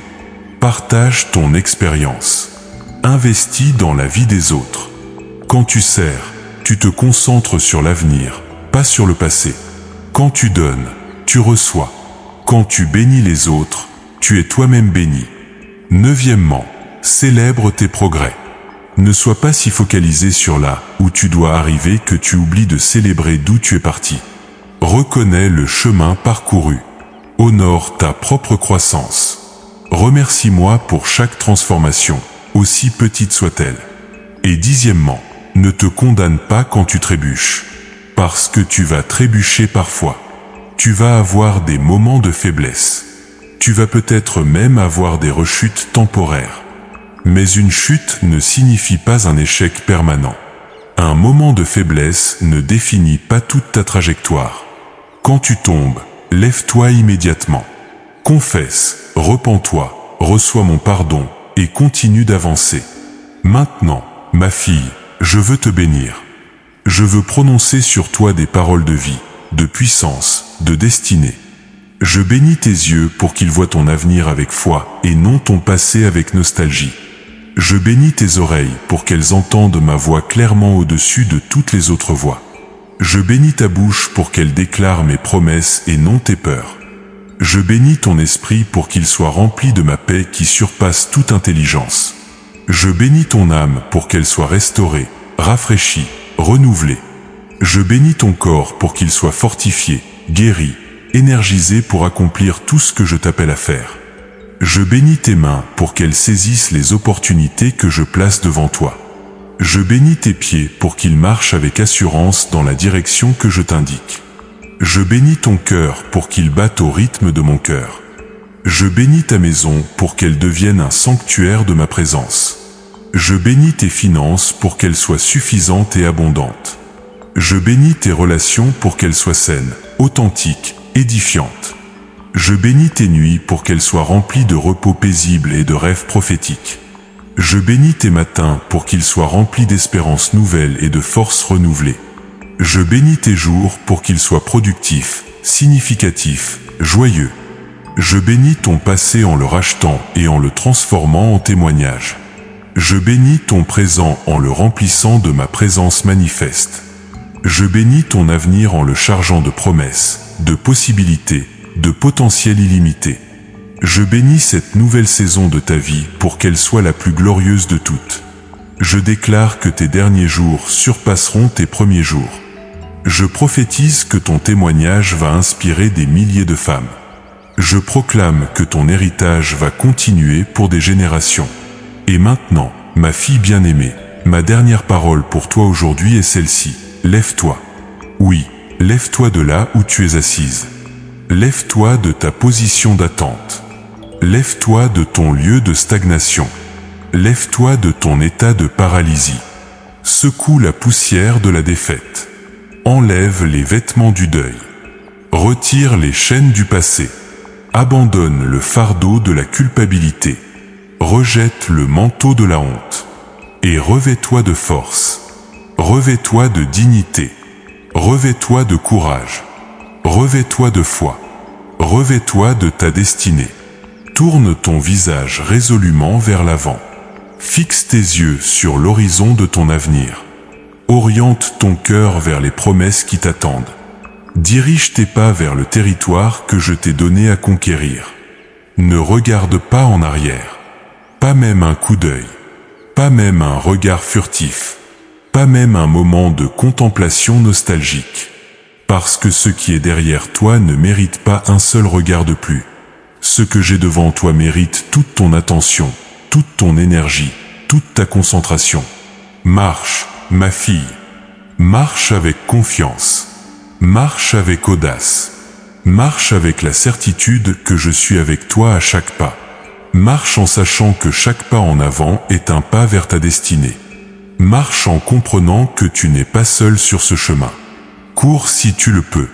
Partage ton expérience. Investis dans la vie des autres. Quand tu sers, tu te concentres sur l'avenir, pas sur le passé. Quand tu donnes, tu reçois. Quand tu bénis les autres, tu es toi-même béni. Neuvièmement, célèbre tes progrès. Ne sois pas si focalisé sur là où tu dois arriver que tu oublies de célébrer d'où tu es parti. Reconnais le chemin parcouru. Honore ta propre croissance. Remercie-moi pour chaque transformation, aussi petite soit-elle. Et dixièmement, ne te condamne pas quand tu trébuches. Parce que tu vas trébucher parfois. Tu vas avoir des moments de faiblesse. Tu vas peut-être même avoir des rechutes temporaires. Mais une chute ne signifie pas un échec permanent. Un moment de faiblesse ne définit pas toute ta trajectoire. Quand tu tombes, lève-toi immédiatement. Confesse, repens-toi, reçois mon pardon et continue d'avancer. Maintenant, ma fille, je veux te bénir. Je veux prononcer sur toi des paroles de vie, de puissance, de destinée. Je bénis tes yeux pour qu'ils voient ton avenir avec foi et non ton passé avec nostalgie. Je bénis tes oreilles pour qu'elles entendent ma voix clairement au-dessus de toutes les autres voix. Je bénis ta bouche pour qu'elle déclare mes promesses et non tes peurs. Je bénis ton esprit pour qu'il soit rempli de ma paix qui surpasse toute intelligence. Je bénis ton âme pour qu'elle soit restaurée, rafraîchie, renouvelée. Je bénis ton corps pour qu'il soit fortifié, guéri, énergisé pour accomplir tout ce que je t'appelle à faire. Je bénis tes mains pour qu'elles saisissent les opportunités que je place devant toi. Je bénis tes pieds pour qu'ils marchent avec assurance dans la direction que je t'indique. Je bénis ton cœur pour qu'il batte au rythme de mon cœur. Je bénis ta maison pour qu'elle devienne un sanctuaire de ma présence. Je bénis tes finances pour qu'elles soient suffisantes et abondantes. Je bénis tes relations pour qu'elles soient saines, authentiques, édifiantes. Je bénis tes nuits pour qu'elles soient remplies de repos paisible et de rêves prophétiques. Je bénis tes matins pour qu'ils soient remplis d'espérances nouvelles et de forces renouvelées. Je bénis tes jours pour qu'ils soient productifs, significatifs, joyeux. Je bénis ton passé en le rachetant et en le transformant en témoignage. Je bénis ton présent en le remplissant de ma présence manifeste. Je bénis ton avenir en le chargeant de promesses, de possibilités, de potentiel illimité. Je bénis cette nouvelle saison de ta vie pour qu'elle soit la plus glorieuse de toutes. Je déclare que tes derniers jours surpasseront tes premiers jours. Je prophétise que ton témoignage va inspirer des milliers de femmes. Je proclame que ton héritage va continuer pour des générations. Et maintenant, ma fille bien-aimée, ma dernière parole pour toi aujourd'hui est celle-ci. Lève-toi. Oui, lève-toi de là où tu es assise. Lève-toi de ta position d'attente. Lève-toi de ton lieu de stagnation. Lève-toi de ton état de paralysie. Secoue la poussière de la défaite. Enlève les vêtements du deuil. Retire les chaînes du passé. Abandonne le fardeau de la culpabilité. Rejette le manteau de la honte. Et revêt-toi de force. Revêt-toi de dignité. Revêt-toi de courage. Revêt-toi de foi. Revêt-toi de ta destinée. Tourne ton visage résolument vers l'avant. Fixe tes yeux sur l'horizon de ton avenir. Oriente ton cœur vers les promesses qui t'attendent. Dirige tes pas vers le territoire que je t'ai donné à conquérir. Ne regarde pas en arrière. Pas même un coup d'œil. Pas même un regard furtif. Pas même un moment de contemplation nostalgique. Parce que ce qui est derrière toi ne mérite pas un seul regard de plus. Ce que j'ai devant toi mérite toute ton attention, toute ton énergie, toute ta concentration. Marche, ma fille. Marche avec confiance. Marche avec audace. Marche avec la certitude que je suis avec toi à chaque pas. Marche en sachant que chaque pas en avant est un pas vers ta destinée. Marche en comprenant que tu n'es pas seul sur ce chemin. Cours si tu le peux.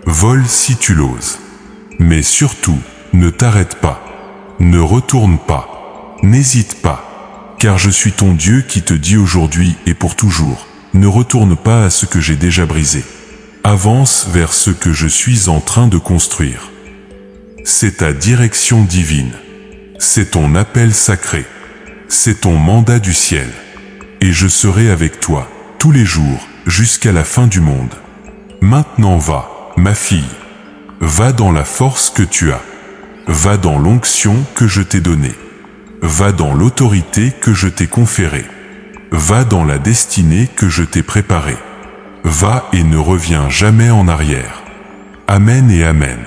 Vole si tu l'oses. Mais surtout, ne t'arrête pas. Ne retourne pas. N'hésite pas. Car je suis ton Dieu qui te dit aujourd'hui et pour toujours, ne retourne pas à ce que j'ai déjà brisé. Avance vers ce que je suis en train de construire. C'est ta direction divine. C'est ton appel sacré. C'est ton mandat du ciel. Et je serai avec toi, tous les jours, jusqu'à la fin du monde. Maintenant va, ma fille. Va dans la force que tu as. Va dans l'onction que je t'ai donnée. Va dans l'autorité que je t'ai conférée. Va dans la destinée que je t'ai préparée. Va et ne reviens jamais en arrière. Amen et Amen.